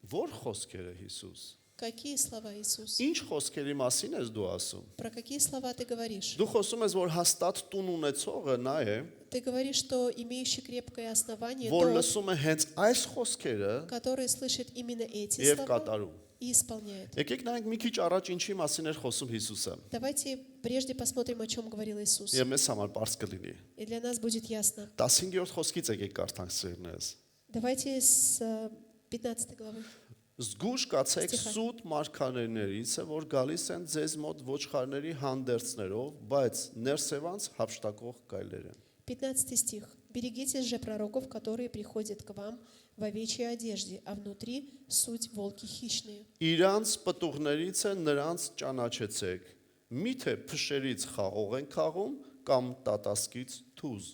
[SPEAKER 1] Որ խոսքերը Հիսուս։
[SPEAKER 2] Какие слова Иисус?
[SPEAKER 1] Ինչ խոսքերի մասին ես դու ասում։
[SPEAKER 2] Про какие слова ты говоришь?
[SPEAKER 1] Դու խոսում ես որ հաստատ տուն ունեցողը նա է,
[SPEAKER 2] Ты говоришь, что имеющий крепкое основание
[SPEAKER 1] որ
[SPEAKER 2] тот,
[SPEAKER 1] լսում է հենց այս խոսքերը
[SPEAKER 2] который слышит именно эти
[SPEAKER 1] եւ
[SPEAKER 2] слова
[SPEAKER 1] կատարում։
[SPEAKER 2] и исполняет.
[SPEAKER 1] Եկեք նայենք մի քիչ առաջ ինչի մասին էր խոսում Հիսուսը։
[SPEAKER 2] Давайте прежде посмотрим, о чем говорил Иисус.
[SPEAKER 1] Եվ մեզ համար բարձ կլինի։
[SPEAKER 2] И для нас будет ясно.
[SPEAKER 1] 15-րդ խոսքից եկեք կարդանք սերներս։
[SPEAKER 2] Давайте с 15 главы.
[SPEAKER 1] Զգուշ կացեք
[SPEAKER 2] Ստիխա։
[SPEAKER 1] սուտ մարգարեներիցը, որ գալիս են ձեզ մոտ ոչխարների հանդերձներով, բայց ներսևանց հափշտակող գայլեր են։
[SPEAKER 2] 15 стих. Берегитесь же пророков, которые приходят к вам в овечьей одежде, а внутри суть волки хищные.
[SPEAKER 1] Իրանց պտուղներից է նրանց ճանաչեցեք։ Միթե փշերից խաղող են խաղում կամ տատասկից թուզ։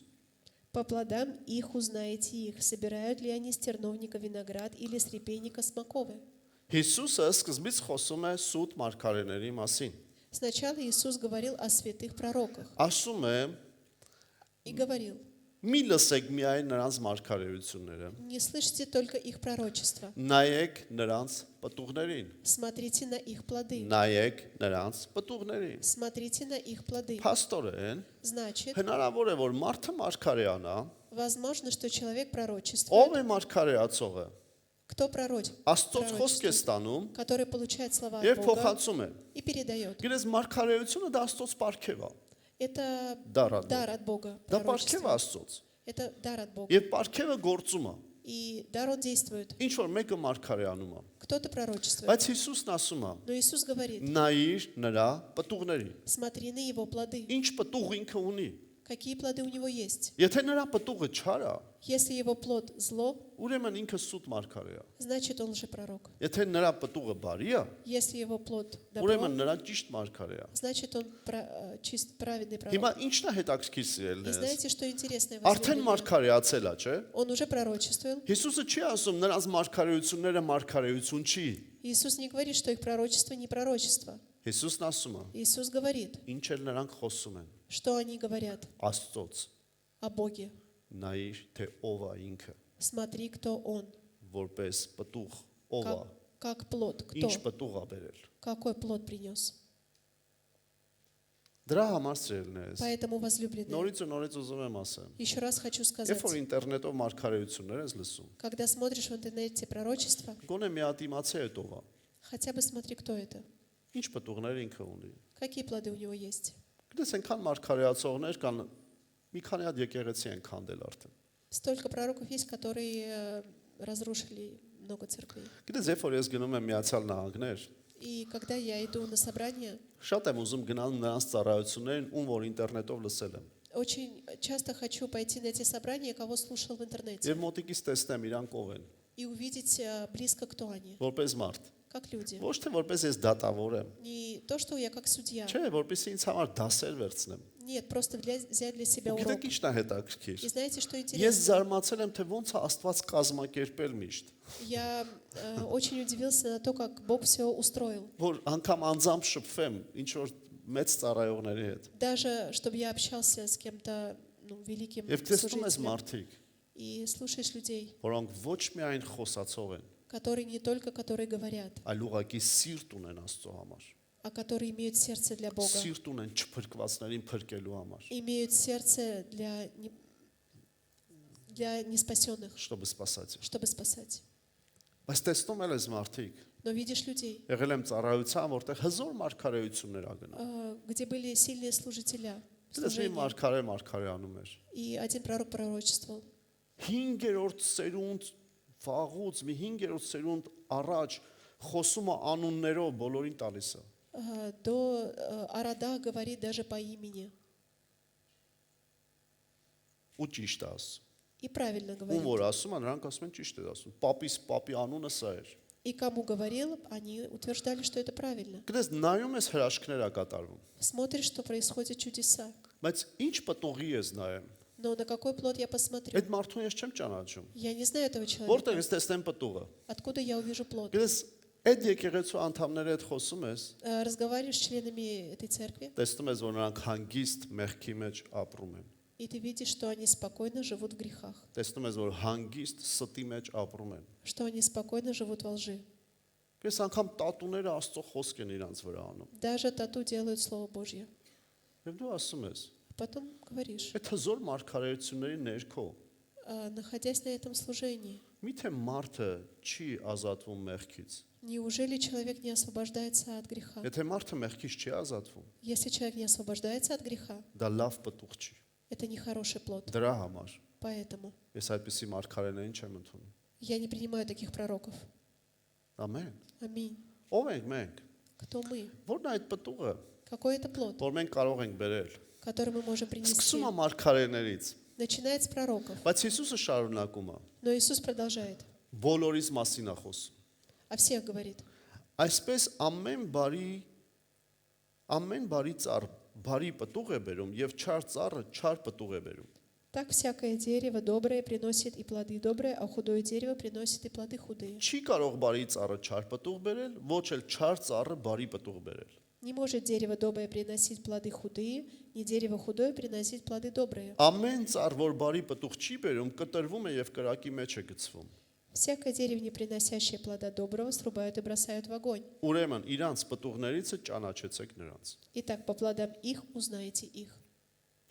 [SPEAKER 2] По плодам их узнаете их, собирают ли они с терновника виноград или с репейника смоковы.
[SPEAKER 1] Հիսուսը սկզբից խոսում է սուտ մարգարեների մասին։
[SPEAKER 2] Сначала Иисус говорил о святых пророках
[SPEAKER 1] Ասում է.
[SPEAKER 2] и говорил:
[SPEAKER 1] Մի լսեք միայն նրանց մարգարեությունները։
[SPEAKER 2] не слышите только их пророчества,
[SPEAKER 1] Նայեք նրանց պտուղներին։
[SPEAKER 2] смотрите на их плоды.
[SPEAKER 1] Նայեք նրանց պտուղներին։
[SPEAKER 2] Смотрите на их плоды.
[SPEAKER 1] Փաստորեն,
[SPEAKER 2] Значит,
[SPEAKER 1] հնարավոր է որ մարդը մարգարեանա,
[SPEAKER 2] возможно, что человек
[SPEAKER 1] ով
[SPEAKER 2] пророчествует.
[SPEAKER 1] է մարգարեացողը։
[SPEAKER 2] Кто пророчит?
[SPEAKER 1] Աստծոց խոսք է ստանում
[SPEAKER 2] Который получает слова от
[SPEAKER 1] եւ
[SPEAKER 2] Бога
[SPEAKER 1] փոխանցում է։
[SPEAKER 2] и передает.
[SPEAKER 1] Գիտես մարգարեությունը դա Աստծոց պարգև է։
[SPEAKER 2] Это
[SPEAKER 1] Դար
[SPEAKER 2] дар от Бога.
[SPEAKER 1] Դա պարգև է
[SPEAKER 2] пророчество.
[SPEAKER 1] Աստծոց։
[SPEAKER 2] Это дар от Бога.
[SPEAKER 1] Եվ պարգևը գործում է։
[SPEAKER 2] И дар он действует.
[SPEAKER 1] Ինչ որ մեկը մարգարեանում է։
[SPEAKER 2] Кто-то пророчествует.
[SPEAKER 1] Բայց Հիսուսն ասում է.
[SPEAKER 2] Но Иисус говорит:
[SPEAKER 1] Նայիր նրա պտուղների։
[SPEAKER 2] смотри на его плоды.
[SPEAKER 1] Ինչ պտուղ ինքը ունի։
[SPEAKER 2] Какие плоды у него есть?
[SPEAKER 1] Եթե նրա պտուղը չար է,
[SPEAKER 2] Если его плод зло,
[SPEAKER 1] ուրեմն ինքը սուտ մարգարե է։
[SPEAKER 2] значит он лжепророк.
[SPEAKER 1] Եթե նրա պտուղը բարի է,
[SPEAKER 2] Если его плод добро,
[SPEAKER 1] ուրեմն նրա ճիշտ мարգարե է։
[SPEAKER 2] значит он чист, праведный
[SPEAKER 1] Հիմա
[SPEAKER 2] пророк.
[SPEAKER 1] ի՞նչն է հետաքրքիր
[SPEAKER 2] И
[SPEAKER 1] սիրելիներս։
[SPEAKER 2] знаете, что интересное?
[SPEAKER 1] Արդեն
[SPEAKER 2] возлюбленные?
[SPEAKER 1] մարգարեացել է, չէ՞։
[SPEAKER 2] Он уже пророчествовал.
[SPEAKER 1] Հիսուսը չի ասում նրանց մարգարեությունները մարգարեություն չի։
[SPEAKER 2] Иисус не говорит, что их пророчество не пророчество.
[SPEAKER 1] Հիսուսն ասում է.
[SPEAKER 2] Иисус говорит,
[SPEAKER 1] Ինչ էլ նրանք խոսում են
[SPEAKER 2] что они говорят
[SPEAKER 1] Աստծոց,
[SPEAKER 2] о Боге.
[SPEAKER 1] նայիր թե ով է ինքը,
[SPEAKER 2] Смотри, кто он,
[SPEAKER 1] որպես պտուղ, ով է,
[SPEAKER 2] как плод, кто,
[SPEAKER 1] ինչ պտուղ է բերել։
[SPEAKER 2] какой плод принес.
[SPEAKER 1] Դրա համար սիրելիներս,
[SPEAKER 2] Поэтому, возлюбленные,
[SPEAKER 1] նորից ու նորից ուզում եմ ասեմ,
[SPEAKER 2] еще раз хочу
[SPEAKER 1] երբ
[SPEAKER 2] сказать,
[SPEAKER 1] որ ինտերնետով մարգարեություններ ես լսում,
[SPEAKER 2] когда смотришь в интернете пророчество,
[SPEAKER 1] գոնե մի հատ իմացի է ով է,
[SPEAKER 2] хотя бы смотри, кто это,
[SPEAKER 1] ինչ պտուղներ ինքը ունի։
[SPEAKER 2] какие плоды у него есть.
[SPEAKER 1] Գիտես այնքան մարգարեացողներ կան, մի քանի հատ եկեղեցի են քանդել արդեն։
[SPEAKER 2] Столько пророков есть, которые разрушили много церквей.
[SPEAKER 1] Գիտես, երբ որ ես գնում եմ Միացյալ Նահանգներ,
[SPEAKER 2] И когда я иду на собрание,
[SPEAKER 1] շատ եմ ուզում գնալ նրանց ծառայություններին, ում որ ինտերնետով լսել եմ։
[SPEAKER 2] очень часто хочу пойти на эти собрания, кого слушал в интернете,
[SPEAKER 1] Եվ մոտիկից տեսնեմ իրանք ով են,
[SPEAKER 2] и увидеть близко, кто они,
[SPEAKER 1] որպես մարդ։
[SPEAKER 2] как люди.
[SPEAKER 1] Ոչ թե որպես ես դատավոր եմ,
[SPEAKER 2] Не то, что я как судья.
[SPEAKER 1] չէ, որպեսզի ինձ համար դասեր վերցնեմ։
[SPEAKER 2] Нет, просто взять для себя
[SPEAKER 1] Ու
[SPEAKER 2] урок.
[SPEAKER 1] գիտեք ինչն է հետաքրքիր։
[SPEAKER 2] И знаете, что
[SPEAKER 1] Ես
[SPEAKER 2] интересно?
[SPEAKER 1] զարմացել եմ, թե ոնց է Աստված կազմակերպել միշտ,
[SPEAKER 2] Я очень удивился на то, как Бог все устроил.
[SPEAKER 1] որ անգամ անձամբ շփվեմ ինչ որ մեծ ծառայողների հետ։
[SPEAKER 2] Даже, чтобы я общался с кем-то великим
[SPEAKER 1] Եվ տեսնում ես
[SPEAKER 2] служителем.
[SPEAKER 1] մարդիկ,
[SPEAKER 2] И слушаешь людей,
[SPEAKER 1] որոնք ոչ միայն խոսացող են,
[SPEAKER 2] которые не только которые говорят,
[SPEAKER 1] այլ ուղղակի սիրտ ունեն Աստծո համար։
[SPEAKER 2] а которые имеют сердце для Бога,
[SPEAKER 1] Սիրտ ունեն չփրկվածներին փրկելու համար,
[SPEAKER 2] имеют сердце для неспасенных,
[SPEAKER 1] чтобы спасать։
[SPEAKER 2] чтобы спасать.
[SPEAKER 1] Բայց տեսնում ես մարդիկ,
[SPEAKER 2] Но видишь людей,
[SPEAKER 1] եղել եմ ծառայության, որտեղ հզոր մարգարեություններ ա գնա։
[SPEAKER 2] где были сильные служителя,
[SPEAKER 1] Դες մի
[SPEAKER 2] служения,
[SPEAKER 1] մարգարեանում էր։
[SPEAKER 2] и один пророк пророчествовал.
[SPEAKER 1] 5-րդ սերունդ վաղուց, մի 5-րդ սերունդ առաջ խոսում է անուններով բոլորին տալիս է։
[SPEAKER 2] До Арада говорит даже по имени.
[SPEAKER 1] Ու ճիշտ է ասում։
[SPEAKER 2] И правильно
[SPEAKER 1] Ում
[SPEAKER 2] говорит.
[SPEAKER 1] որ ասում է, նրանք ասում են ճիշտ է ասում։ Պապի անունը սա էր։
[SPEAKER 2] И кому говорил, они утверждали, что это правильно.
[SPEAKER 1] Գիտես, նայում ես հրաշքներ ա կատարվում։
[SPEAKER 2] Смотришь, что происходят чудеса.
[SPEAKER 1] Բայց ինչ պտուղի ես նայեմ։
[SPEAKER 2] Но на какой плод я посмотрю?
[SPEAKER 1] Այդ մարդուն ես չեմ ճանաչում։
[SPEAKER 2] Я не знаю этого
[SPEAKER 1] Որտեղ
[SPEAKER 2] человека.
[SPEAKER 1] ես տեսնեմ պտուղը։
[SPEAKER 2] Откуда я увижу плод?
[SPEAKER 1] Գիտես, այդ եկեղեցու անդամների հետ խոսում ես,
[SPEAKER 2] Разговариваешь с членами этой церкви,
[SPEAKER 1] տեսնում ես, որ նրանք հանգիստ մեղքի մեջ ապրում են։
[SPEAKER 2] и ты видишь, что они спокойно живут в грехах,
[SPEAKER 1] Տեսնում ես, որ հանգիստ ստի մեջ ապրում են։
[SPEAKER 2] что они спокойно живут во лжи.
[SPEAKER 1] Ես անգամ տատուները Աստծո խոսք են իրանց վրա անում։
[SPEAKER 2] Даже тату делают Слово Божье.
[SPEAKER 1] Եվ դու ասում ես,
[SPEAKER 2] Потом говоришь,
[SPEAKER 1] այդ հզոր մարգարեությունների ներքո,
[SPEAKER 2] находясь на этом служении,
[SPEAKER 1] միթե մարդը չի ազատվում մեղքից։
[SPEAKER 2] неужели человек не освобождается от греха?
[SPEAKER 1] Եթե մարդը մեղքից չի ազատվում,
[SPEAKER 2] Если человек не освобождается от греха,
[SPEAKER 1] դա լավ պտուղ չի։
[SPEAKER 2] это не хороший плод.
[SPEAKER 1] Դրա համար
[SPEAKER 2] Поэтому
[SPEAKER 1] ես այդպիսի մարգարեներին չեմ ընդունում։
[SPEAKER 2] я не принимаю таких пророков.
[SPEAKER 1] Ամեն։
[SPEAKER 2] Аминь.
[SPEAKER 1] Ո՞վ ենք մենք։
[SPEAKER 2] Кто мы?
[SPEAKER 1] Որն է այդ պտուղը,
[SPEAKER 2] Какой это плод,
[SPEAKER 1] որ մենք կարող ենք բերել։
[SPEAKER 2] который мы можем принести?
[SPEAKER 1] Սկսում է մարգարեներից,
[SPEAKER 2] Начинает с пророков.
[SPEAKER 1] Բայց Հիսուսը շարունակում է,
[SPEAKER 2] Но Иисус продолжает.
[SPEAKER 1] բոլորիս մասին է խոսում։
[SPEAKER 2] О всех говорит.
[SPEAKER 1] Այսպես ամեն բարի ծառ բարի պտուղ է բերում եւ չար ծառը չար պտուղ է բերում։
[SPEAKER 2] Так всякое дерево доброе приносит и плоды добрые, а худое дерево приносит и плоды худые.
[SPEAKER 1] Չի կարող բարի ծառը չար պտուղ բերել, ոչ էլ չար ծառը բարի պտուղ բերել։
[SPEAKER 2] Не может дерево доброе приносить плоды худые, ни дерево худое приносить плоды добрые.
[SPEAKER 1] Ամեն ծառ, որ բարի պտուղ չի բերում, կտրվում է եւ կրակի մեջ է գցվում։
[SPEAKER 2] Всякое дерево, не приносящее плода доброго, срубают и бросают в огонь.
[SPEAKER 1] Ուրեմն իրանց պտուղներիցը ճանաչեցեք նրանց։
[SPEAKER 2] Итак, по плодам их узнаете их.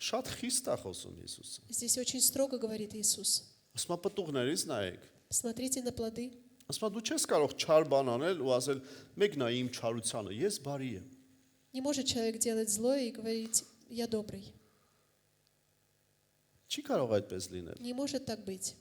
[SPEAKER 1] Շատ խիստ է խոսում Հիսուսը։
[SPEAKER 2] Здесь очень строго говорит Иисус.
[SPEAKER 1] Ասում է պտուղներից նայեք։
[SPEAKER 2] Смотрите на плоды.
[SPEAKER 1] Ասում է դու չես կարող չար բան անել ու ասել մեկ նայ իմ չարությանը, ես բարի եմ։
[SPEAKER 2] Не может человек делать злое и говорить: «Я добрый».
[SPEAKER 1] Չի կարող այդպես լինել։
[SPEAKER 2] Не может так быть.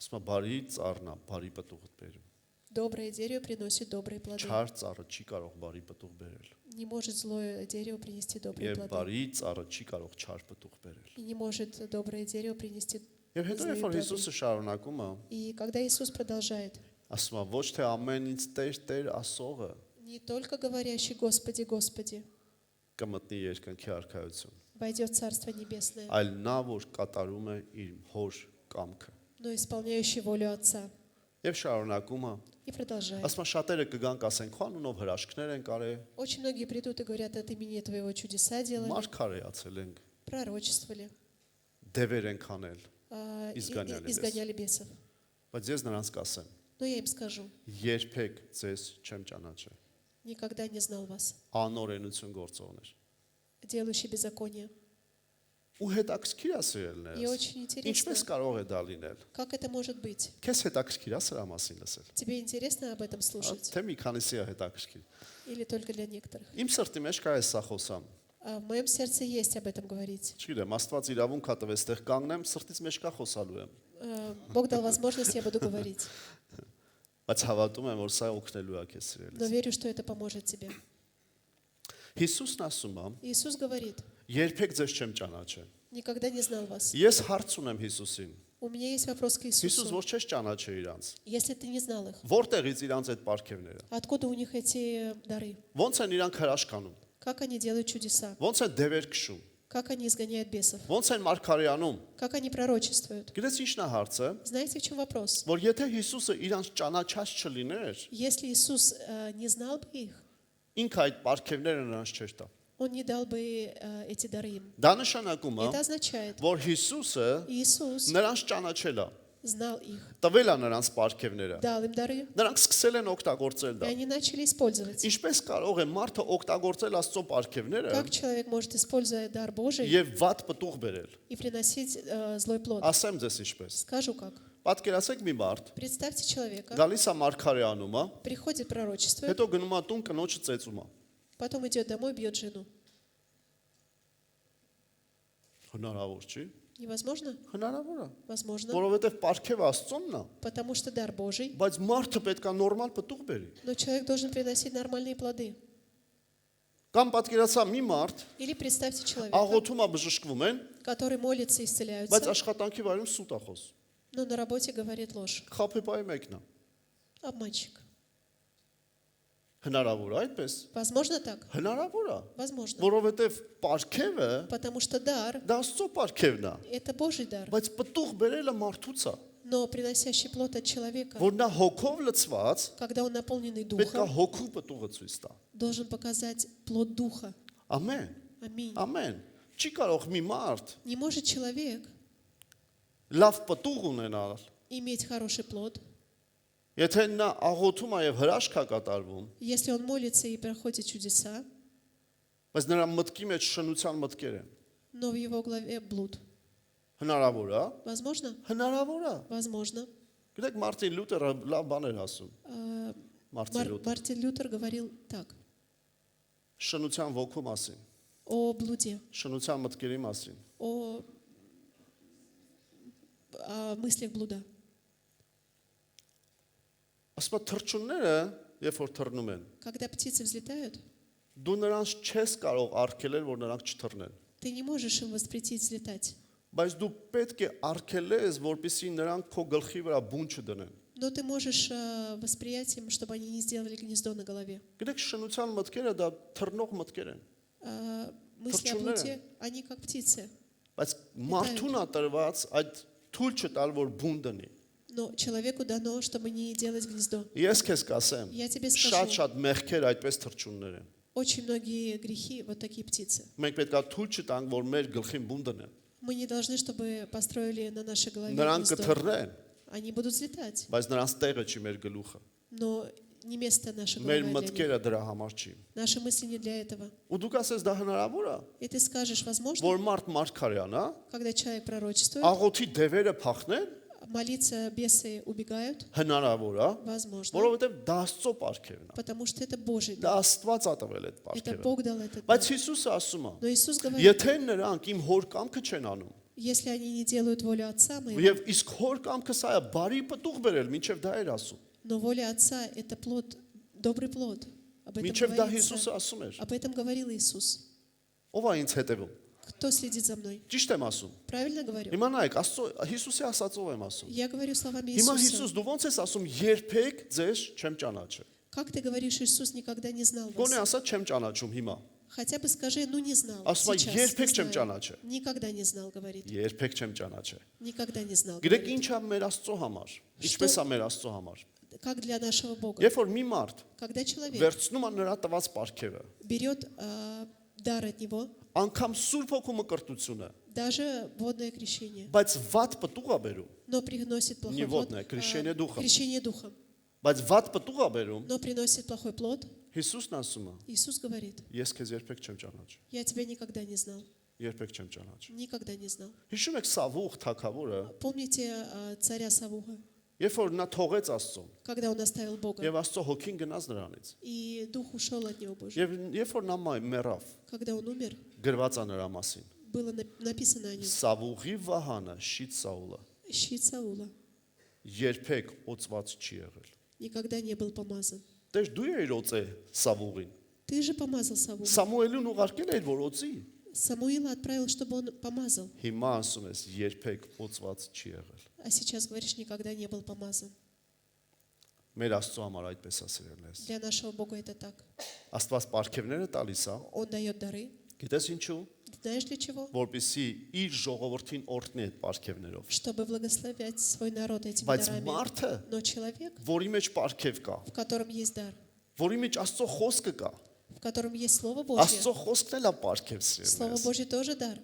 [SPEAKER 1] Ասում է բարի ծառն է, բարի պտուղ բերում։
[SPEAKER 2] Доброе дерево приносит добрые плоды.
[SPEAKER 1] Չար ծառը չի կարող բարի պտուղ բերել։
[SPEAKER 2] Не может злое дерево принести добрые
[SPEAKER 1] Եվ
[SPEAKER 2] плоды.
[SPEAKER 1] բարի ծառը չի կարող չար պտուղ բերել։
[SPEAKER 2] И не может доброе дерево принести.
[SPEAKER 1] Եվ հետո երբ որ Հիսուսը շարունակում է,
[SPEAKER 2] И когда Иисус продолжает:
[SPEAKER 1] ասում է ոչ թե ամեն ինձ Տեր ասողը
[SPEAKER 2] не только говорящий «Господи, Господи»
[SPEAKER 1] կմտնի երկնքի արքայություն,
[SPEAKER 2] войдет в Царство Небесное,
[SPEAKER 1] այլ նա որ կատարում է իր հոր կամքը։
[SPEAKER 2] но исполняющий волю Отца.
[SPEAKER 1] Եվ շարունակում է,
[SPEAKER 2] И продолжает.
[SPEAKER 1] ասում է շատերը կգան կասեն քո անունով հրաշքներ են կարել,
[SPEAKER 2] Очень многие придут и говорят: от имени Твоего чудеса делали,
[SPEAKER 1] մարգարեացել ենք,
[SPEAKER 2] пророчествовали,
[SPEAKER 1] դևեր ենք անել,
[SPEAKER 2] изгоняли
[SPEAKER 1] изгоняли
[SPEAKER 2] бесов.
[SPEAKER 1] բայց ես նրանց կասեմ,
[SPEAKER 2] Но я им скажу:
[SPEAKER 1] երբեք ձեզ չեմ ճանաչել,
[SPEAKER 2] никогда не знал вас,
[SPEAKER 1] անօրենություն գործողներ։
[SPEAKER 2] делающий беззаконие.
[SPEAKER 1] Ու հետաքրքիր է
[SPEAKER 2] И
[SPEAKER 1] սիրելիներս։
[SPEAKER 2] очень интересно,
[SPEAKER 1] Ինչպես կարող է դա լինել։
[SPEAKER 2] как это может быть?
[SPEAKER 1] Քեզ հետաքրքիր է սրա մասին լսել։
[SPEAKER 2] Тебе интересно об этом слушать?
[SPEAKER 1] Թե մի քանիսի է հետաքրքիր։
[SPEAKER 2] Или только для некоторых?
[SPEAKER 1] Իմ սրտի մեջ կա այս սա խոսամ։
[SPEAKER 2] А в моем сердце есть об этом говорить.
[SPEAKER 1] Չգիտեմ, Աստված իրավունք հա տվեց, այդտեղ կանգնեմ, սրտից մեջ կա խոսալու եմ։
[SPEAKER 2] Бог дал возможность, я буду говорить.
[SPEAKER 1] Բայց հավատում եմ, որ սա օգնելու է քեզ
[SPEAKER 2] Но
[SPEAKER 1] սիրելիս։
[SPEAKER 2] верю, что это поможет тебе.
[SPEAKER 1] Հիսուսն ասում է.
[SPEAKER 2] Иисус говорит:
[SPEAKER 1] Երբեք ձեզ չեմ ճանաչել։
[SPEAKER 2] никогда не знал вас.
[SPEAKER 1] Ես հարց ունեմ Հիսուսին։
[SPEAKER 2] У меня есть вопрос к
[SPEAKER 1] Հիսուս
[SPEAKER 2] Иисусу.
[SPEAKER 1] որ չես ճանաչել իրանց։
[SPEAKER 2] Если ты не знал их,
[SPEAKER 1] Որտեղից իրանց այդ պարգևները։
[SPEAKER 2] откуда у них эти дары?
[SPEAKER 1] Ոնց են իրանք հրաշքանում։
[SPEAKER 2] Как они делают чудеса?
[SPEAKER 1] Ոնց են դևեր քշում։
[SPEAKER 2] Как они изгоняют бесов?
[SPEAKER 1] Ոնց են մարգարեանում։
[SPEAKER 2] Как они пророчествуют?
[SPEAKER 1] Գիտես ի՞նչն է հարցը։
[SPEAKER 2] Знаете, в чем вопрос?
[SPEAKER 1] Որ եթե Հիսուսը իրանց ճանաչած չլիներ,
[SPEAKER 2] Если Иисус не знал бы их,
[SPEAKER 1] ինքը այդ պարգևները նրանց չէր տա։
[SPEAKER 2] Он не дал бы эти дары им.
[SPEAKER 1] Դա նշանակում է,
[SPEAKER 2] Это означает,
[SPEAKER 1] որ Հիսուսը
[SPEAKER 2] Иисус
[SPEAKER 1] նրանց ճանաչել է,
[SPEAKER 2] знал их,
[SPEAKER 1] տվել է նրանց պարգևները։
[SPEAKER 2] дал им дары,
[SPEAKER 1] Նրանք սկսել են օգտագործել
[SPEAKER 2] и
[SPEAKER 1] դա։
[SPEAKER 2] они начали использовать.
[SPEAKER 1] Ինչպես կարող է մարդը օգտագործել Աստծո պարգևները
[SPEAKER 2] Как человек может использовать дар Божий
[SPEAKER 1] եւ վատ պտուղ բերել։
[SPEAKER 2] и приносить злой плод?
[SPEAKER 1] Ասեմ ձեզ ինչպես։
[SPEAKER 2] Скажу как.
[SPEAKER 1] Պատկերացեք մի մարդ,
[SPEAKER 2] Представьте человека,
[SPEAKER 1] գալիս է մարգարեանում է,
[SPEAKER 2] приходит пророчествует,
[SPEAKER 1] հետո գնում է տուն կնոջը ծեծում է։
[SPEAKER 2] потом идет домой, бьет жену.
[SPEAKER 1] Հնարավոր չի։
[SPEAKER 2] Невозможно?
[SPEAKER 1] Հնարավոր է։
[SPEAKER 2] Возможно.
[SPEAKER 1] Որովհետեւ պարգևը Աստծոնն է,
[SPEAKER 2] Потому что дар Божий,
[SPEAKER 1] բայց մարդը պետք է նորմալ պտուղ բերի։
[SPEAKER 2] но человек должен приносить нормальные плоды.
[SPEAKER 1] Կամ պատկերացա մի մարդ,
[SPEAKER 2] Или представьте человека,
[SPEAKER 1] աղոթում է բժշկվում են,
[SPEAKER 2] который молится и
[SPEAKER 1] բայց
[SPEAKER 2] исцеляются,
[SPEAKER 1] աշխատանքի վայրում սուտ է խոսում։
[SPEAKER 2] но на работе говорит ложь.
[SPEAKER 1] Խափեբայի մեկն է։
[SPEAKER 2] Обманщик.
[SPEAKER 1] Հնարավոր է այդպես։
[SPEAKER 2] Возможно так?
[SPEAKER 1] Հնարավոր է,
[SPEAKER 2] Возможно.
[SPEAKER 1] որովհետեւ պարգևը
[SPEAKER 2] Потому что дар
[SPEAKER 1] դա Աստծո պարգևն է,
[SPEAKER 2] – это Божий дар,
[SPEAKER 1] բայց պտուղ բերելը մարդուց է,
[SPEAKER 2] но приносящий плод от человека,
[SPEAKER 1] որ նա հոգով լցված
[SPEAKER 2] когда он наполненный
[SPEAKER 1] պետք է
[SPEAKER 2] Духом,
[SPEAKER 1] հոգու պտուղը ցույց տա։
[SPEAKER 2] должен показать плод Духа.
[SPEAKER 1] Ամեն։
[SPEAKER 2] Аминь.
[SPEAKER 1] Ամեն։ Չի կարող մի մարդ
[SPEAKER 2] Не может человек
[SPEAKER 1] լավ պտուղ ունենալ,
[SPEAKER 2] иметь хороший плод,
[SPEAKER 1] եթե նա աղոթում է եւ հրաշք է կատարվում,
[SPEAKER 2] если он молится и проходит чудеса,
[SPEAKER 1] բայց նրա մտքի մեջ շնության մտքեր են։
[SPEAKER 2] но в его голове блуд.
[SPEAKER 1] Հնարավոր է։
[SPEAKER 2] Возможно?
[SPEAKER 1] Հնարավոր է։
[SPEAKER 2] Возможно.
[SPEAKER 1] Գիտեք Մարտին Լյութերը լավ բան էր ասում։ Մարտին Լյութեր
[SPEAKER 2] Мартин Лютер говорил так
[SPEAKER 1] շնության ոգու մասին,
[SPEAKER 2] о блуде,
[SPEAKER 1] շնության մտքերի մասին։
[SPEAKER 2] о мыслях блуда.
[SPEAKER 1] Ասում է թռչունները, երբ որ թռնում են,
[SPEAKER 2] Когда птицы взлетают,
[SPEAKER 1] դու նրանց չես կարող արգելել, որ նրանք չթռնեն։
[SPEAKER 2] Ты не можешь им воспретить взлетать.
[SPEAKER 1] Բայց դու պետք է արգելես, որպեսզի նրանք քո гլխի վրա բուն չդնեն։
[SPEAKER 2] Но ты можешь восприятием, чтобы они не сделали гнездо на голове.
[SPEAKER 1] Գիտեք, շնության մտքերը դա թռնող մտքեր են,
[SPEAKER 2] Мысли о
[SPEAKER 1] Թռչունները
[SPEAKER 2] блуде, они как птицы.
[SPEAKER 1] բայց մարդուն է տրված այդ թույլ չտալ, որ բուն դնի։
[SPEAKER 2] Но человеку дано, чтобы не делать гнездо.
[SPEAKER 1] Ես քեզ կասեմ,
[SPEAKER 2] Я тебе скажу,
[SPEAKER 1] շատ մեղքեր այդպես թռչուններ են։
[SPEAKER 2] очень многие грехи вот такие птицы.
[SPEAKER 1] Մենք պետք է թույլ չտանք, որ մեր գլխին բուն դնեն։
[SPEAKER 2] Мы не должны, чтобы построили на нашей голове
[SPEAKER 1] Նրանք
[SPEAKER 2] гнездо.
[SPEAKER 1] կթռնեն,
[SPEAKER 2] Они будут взлетать,
[SPEAKER 1] բայց նրանց տեղը չի մեր գլուխը։
[SPEAKER 2] но не место нашей
[SPEAKER 1] Մեր
[SPEAKER 2] головы для них.
[SPEAKER 1] մտքերը դրա համար չի։
[SPEAKER 2] Наши мысли не для этого.
[SPEAKER 1] Ու դու կասես դա հնարավոր է,
[SPEAKER 2] И ты скажешь, возможно,
[SPEAKER 1] որ մարդ մարգարյան է,
[SPEAKER 2] когда человек пророчествует,
[SPEAKER 1] աղոթի դևերը փախնեն,
[SPEAKER 2] молиться бесы убегают,
[SPEAKER 1] հնարավոր է,
[SPEAKER 2] возможно,
[SPEAKER 1] որովհետև դա Աստծո պարգևն է։
[SPEAKER 2] потому что это Божий
[SPEAKER 1] Դա
[SPEAKER 2] дар.
[SPEAKER 1] Աստված ա տվել այդ
[SPEAKER 2] Это
[SPEAKER 1] պարգևը։
[SPEAKER 2] Бог дал этот
[SPEAKER 1] Բայց
[SPEAKER 2] дар.
[SPEAKER 1] Հիսուսը ասում է,
[SPEAKER 2] Но Иисус говорит,
[SPEAKER 1] եթե նրանք իմ հոր կամքը չեն անում,
[SPEAKER 2] если они не делают волю Отца моего,
[SPEAKER 1] եւ իսկ հոր կամքը սա է բարի պտուղ բերել, մինչեւ դա էր ասում։
[SPEAKER 2] но воля Отца – это плод, добрый плод. Об этом,
[SPEAKER 1] Մինչեւ դա
[SPEAKER 2] говорится,
[SPEAKER 1] Հիսուսը ասում էր։
[SPEAKER 2] об этом говорил Иисус.
[SPEAKER 1] Ով է ինձ հետևում։
[SPEAKER 2] Кто следит за мной?
[SPEAKER 1] Ճիշտ եմ ասում։
[SPEAKER 2] Правильно говорю?
[SPEAKER 1] Հիմա նայեք, Աստծո Հիսուսի ասածով եմ ասում։
[SPEAKER 2] Я говорю словами
[SPEAKER 1] Հիմա
[SPEAKER 2] Иисуса.
[SPEAKER 1] Հիսուս դու ո՞նց ես ասում, երբեք ձեզ չեմ ճանաչել։
[SPEAKER 2] Как ты говоришь, Иисус никогда не знал
[SPEAKER 1] Գոնե
[SPEAKER 2] вас?
[SPEAKER 1] ասա չեմ ճանաչում հիմա։
[SPEAKER 2] Хотя бы скажи, ну не знал.
[SPEAKER 1] Ասում է
[SPEAKER 2] Сейчас,
[SPEAKER 1] երբեք
[SPEAKER 2] не
[SPEAKER 1] չեմ
[SPEAKER 2] знаю.
[SPEAKER 1] ճանաչել։
[SPEAKER 2] Никогда не знал, говорит.
[SPEAKER 1] Երբեք չեմ ճանաչել։
[SPEAKER 2] Никогда не знал.
[SPEAKER 1] Գիտեք
[SPEAKER 2] говорит.
[SPEAKER 1] ինչ է մեր Աստծո համար։ Ինչպես է մեր Աստծո համար։
[SPEAKER 2] Как для нашего Бога.
[SPEAKER 1] Երբ որ մի մարդ
[SPEAKER 2] Когда человек
[SPEAKER 1] վերցնում է նրա տված պարգևը,
[SPEAKER 2] берет дар от Него,
[SPEAKER 1] անգամ Սուրբ Հոգու մկրտությունը,
[SPEAKER 2] даже водное крещение,
[SPEAKER 1] բայց վատ պտուղ է բերում,
[SPEAKER 2] но приносит
[SPEAKER 1] Не
[SPEAKER 2] плохой плод.
[SPEAKER 1] водное, крещение духом.
[SPEAKER 2] Крещение духом,
[SPEAKER 1] բայց վատ պտուղ է բերում,
[SPEAKER 2] но приносит плохой плод.
[SPEAKER 1] Հիսուսն ասում է,
[SPEAKER 2] Иисус говорит,
[SPEAKER 1] ես քեզ երբեք չեմ ճանաչել,
[SPEAKER 2] я тебя никогда не знал.
[SPEAKER 1] երբեք չեմ ճանաչել։
[SPEAKER 2] Никогда не знал.
[SPEAKER 1] Հիշում եք Սավուղ թագավորը,
[SPEAKER 2] Помните царя Савуха,
[SPEAKER 1] երբ որ նա թողեց Աստծուն,
[SPEAKER 2] когда он оставил Бога,
[SPEAKER 1] եւ Աստծո հոգին гнաց նրանից,
[SPEAKER 2] и дух ушел от него Божий.
[SPEAKER 1] եւ երբ որ նա մեռավ,
[SPEAKER 2] Когда он умер,
[SPEAKER 1] գրված է նրա մասին,
[SPEAKER 2] было написано о нем.
[SPEAKER 1] Սավուղի վահանը շիտ Սաուլը
[SPEAKER 2] Щит Саула
[SPEAKER 1] երբեք օծված չի եղել։
[SPEAKER 2] никогда не был помазан.
[SPEAKER 1] Դες դու ես օծե Սավուղին։
[SPEAKER 2] Ты же помазал Савула.
[SPEAKER 1] Սամուելին ուղարկել էր որ օծի։
[SPEAKER 2] Самуила отправил, чтобы он помазал.
[SPEAKER 1] Հիմա ասում ես երբեք օծված չի եղել։
[SPEAKER 2] А сейчас говоришь, никогда не был помазан.
[SPEAKER 1] Մեր Աստծո համար այդպես է սիրելես։
[SPEAKER 2] Для нашего Бога это так.
[SPEAKER 1] Աստված պարգևները տալիս է,
[SPEAKER 2] Он дает дары.
[SPEAKER 1] գիտես ինչու,
[SPEAKER 2] Знаешь для чего?
[SPEAKER 1] որպեսզի իր ժողովրդին օրհնի այդ պարգևներով։
[SPEAKER 2] Чтобы благословять свой народ этими
[SPEAKER 1] Բայց
[SPEAKER 2] дарами.
[SPEAKER 1] մարդը,
[SPEAKER 2] Но человек,
[SPEAKER 1] որի մեջ պարգև կա,
[SPEAKER 2] в котором есть дар,
[SPEAKER 1] որի մեջ Աստծո խոսքը կա,
[SPEAKER 2] в котором есть Слово Божье,
[SPEAKER 1] Աստծո խոսքն էլ է պարգև
[SPEAKER 2] Слово
[SPEAKER 1] սիրելես,
[SPEAKER 2] Божье тоже дар,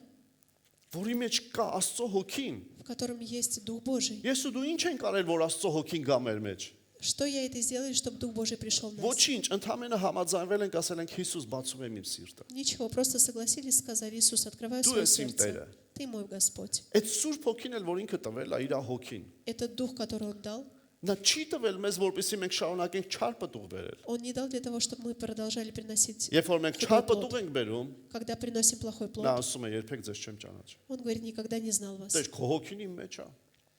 [SPEAKER 1] որի մեջ կա Աստծո հոգին։
[SPEAKER 2] в котором есть Дух Божий.
[SPEAKER 1] Ես ու դու ինչ ենք արել, որ Աստծո հոգին գա մեր մեջ։
[SPEAKER 2] Что я это сделали, чтобы Дух Божий пришел в нас?
[SPEAKER 1] Ոչինչ, ընդհանրապես համաձայնվել ենք, ասել ենք Հիսուս բացում եմ իմ սիրտը։
[SPEAKER 2] Ничего, просто согласились, сказали, Иисус, открываю
[SPEAKER 1] Դու
[SPEAKER 2] свое
[SPEAKER 1] ես իմ
[SPEAKER 2] сердце.
[SPEAKER 1] Տերը։
[SPEAKER 2] Ты мой Господь.
[SPEAKER 1] Այդ Սուրբ հոգին էլ, որ ինքը տվել է իր հոգին։
[SPEAKER 2] Этот Дух, который Он дал,
[SPEAKER 1] Նա չի տվել մեզ, որպեսզի մենք շարունակենք չար պտուղ բերել։
[SPEAKER 2] Он не дал для того, чтобы мы продолжали приносить.
[SPEAKER 1] Երբ որ մենք չար պտուղ ենք բերում,
[SPEAKER 2] Когда приносим плохой
[SPEAKER 1] նա
[SPEAKER 2] плод,
[SPEAKER 1] ասում է երբեք ձեզ չեմ ճանաչել։
[SPEAKER 2] Он говорит, никогда не знал вас.
[SPEAKER 1] Դες քո հոգին իմ մեջ է։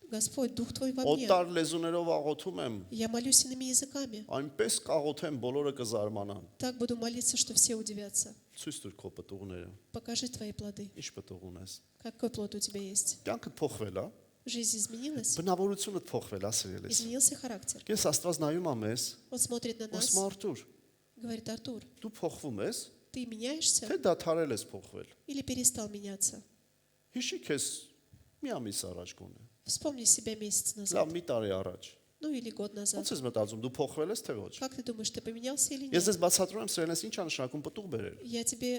[SPEAKER 2] Господь, Дух Твой во мне.
[SPEAKER 1] Օտար լեզուներով աղոթում եմ,
[SPEAKER 2] Я молюсь иными языками.
[SPEAKER 1] այնպես կաղոթեմ, բոլորը կզարմանան։
[SPEAKER 2] Так буду молиться, что все удивятся.
[SPEAKER 1] Ցույց տուր քո պտուղները։
[SPEAKER 2] Покажи твои плоды.
[SPEAKER 1] Ինչ պտուղ ունես։
[SPEAKER 2] Какой плод у тебя есть?
[SPEAKER 1] Կյանքդ փոխվել է,
[SPEAKER 2] Жизнь изменилась?
[SPEAKER 1] բնավորությունդ փոխվել է, սիրելիս։
[SPEAKER 2] Изменился характер.
[SPEAKER 1] Ես Աստված նայում եմ ես,
[SPEAKER 2] Он смотрит на нас,
[SPEAKER 1] ասում Արտուր,
[SPEAKER 2] говорит, Артур,
[SPEAKER 1] դու փոխվում ես,
[SPEAKER 2] ты меняешься
[SPEAKER 1] թե դադարել ես փոխվել։
[SPEAKER 2] или перестал меняться?
[SPEAKER 1] Հիշի քեզ մի ամիս առաջ գոնե։
[SPEAKER 2] Вспомни себя месяц
[SPEAKER 1] Լավ,
[SPEAKER 2] назад,
[SPEAKER 1] մի տարի առաջ։
[SPEAKER 2] ну или год назад.
[SPEAKER 1] Ոնց ես մտածում, դու փոխվել ես թե ոչ։
[SPEAKER 2] Как ты думаешь, ты поменялся или
[SPEAKER 1] Ես
[SPEAKER 2] нет?
[SPEAKER 1] ես բացատրում եմ սրելես ինչ է նշանակում պտուղ բերել։
[SPEAKER 2] Я тебе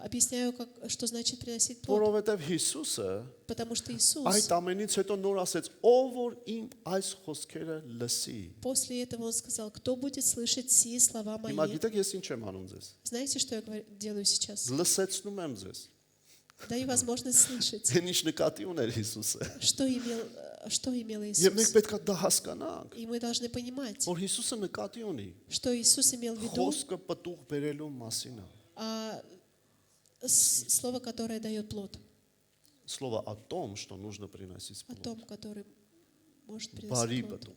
[SPEAKER 2] объясняю, что значит приносить плод.
[SPEAKER 1] Որովհետև Հիսուսը
[SPEAKER 2] Потому что Иисус
[SPEAKER 1] այդ ամենից հետո нոր ասեց, ով որ իմ այս խոսքերը лսի։
[SPEAKER 2] после этого Он сказал, кто будет слышать сии слова
[SPEAKER 1] Հիմա
[SPEAKER 2] мои.
[SPEAKER 1] գիտեք ես ինչ եմ անում ձեզ։
[SPEAKER 2] Знаете, что я делаю сейчас?
[SPEAKER 1] Լսեցնում եմ ձեզ։
[SPEAKER 2] Даю возможность слышать,
[SPEAKER 1] Դեն ինչ նկատի ուներ Հիսուսը։
[SPEAKER 2] что имел
[SPEAKER 1] Եվ մենք
[SPEAKER 2] Иисус.
[SPEAKER 1] պետք է դա հասկանանք,
[SPEAKER 2] И мы должны понимать,
[SPEAKER 1] որ Հիսուսը նկատի ունի
[SPEAKER 2] что Иисус имел в виду,
[SPEAKER 1] խոսքը պտուղ բերելու մասին է։
[SPEAKER 2] слово, которое дает плод,
[SPEAKER 1] Слово о том, что нужно приносить
[SPEAKER 2] о
[SPEAKER 1] плод.
[SPEAKER 2] том, который может
[SPEAKER 1] Բարի
[SPEAKER 2] приносить плод.
[SPEAKER 1] պտուղ։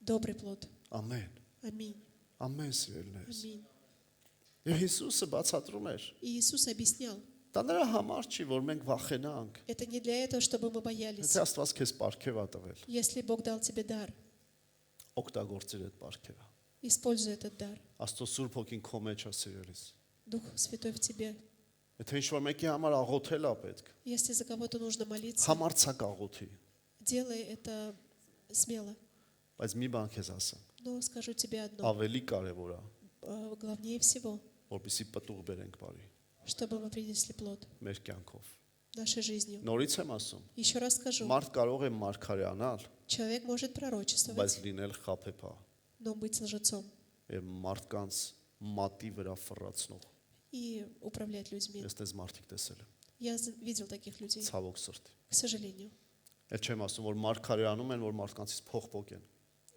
[SPEAKER 2] Добрый плод.
[SPEAKER 1] Ամեն։
[SPEAKER 2] Аминь.
[SPEAKER 1] Ամեն սիրելիներս։
[SPEAKER 2] Аминь.
[SPEAKER 1] Եվ Հիսուսը բացատրում էր,
[SPEAKER 2] И Иисус объяснял,
[SPEAKER 1] Դա նրա համար չի, որ մենք վախենանք։
[SPEAKER 2] Это не для этого, чтобы мы боялись.
[SPEAKER 1] Եթե Աստված քեզ պարգև ա տվել,
[SPEAKER 2] Если Бог дал тебе дар,
[SPEAKER 1] օգտագործիր այդ պարգևը։
[SPEAKER 2] используй этот дар.
[SPEAKER 1] Աստծո Սուրբ Հոգին քո մեջ է սիրելիս։
[SPEAKER 2] Дух Святой в тебе.
[SPEAKER 1] Եթե ինչ-որ մեկի համար աղոթել ա պետք,
[SPEAKER 2] Если за кого-то нужно молиться,
[SPEAKER 1] համարցակ աղոթի,
[SPEAKER 2] делай это смело.
[SPEAKER 1] բայց մի բան քեզ ասեմ,
[SPEAKER 2] Но скажу тебе одно.
[SPEAKER 1] ավելի կարևոր է,
[SPEAKER 2] Главнее всего,
[SPEAKER 1] որպեսզի պտուղ բերենք բարի
[SPEAKER 2] чтобы мы принесли плод
[SPEAKER 1] մեր կյանքով։
[SPEAKER 2] нашей жизнью.
[SPEAKER 1] Նորից եմ ասում,
[SPEAKER 2] Еще раз скажу.
[SPEAKER 1] մարդ կարող է մարգարեանալ,
[SPEAKER 2] Человек может пророчествовать,
[SPEAKER 1] բայց լինել խափեփա
[SPEAKER 2] но быть лжецом
[SPEAKER 1] եւ մարդկանց մատի վրա ֆռացնող։
[SPEAKER 2] и управлять людьми.
[SPEAKER 1] Ես դες մարդիկ տեսել եմ,
[SPEAKER 2] Я видел таких людей,
[SPEAKER 1] ցավոք սրտի։
[SPEAKER 2] к сожалению.
[SPEAKER 1] Էլ չեմ ասում, որ մարգարեանում են, որ մարդկանցից փող փոկեն։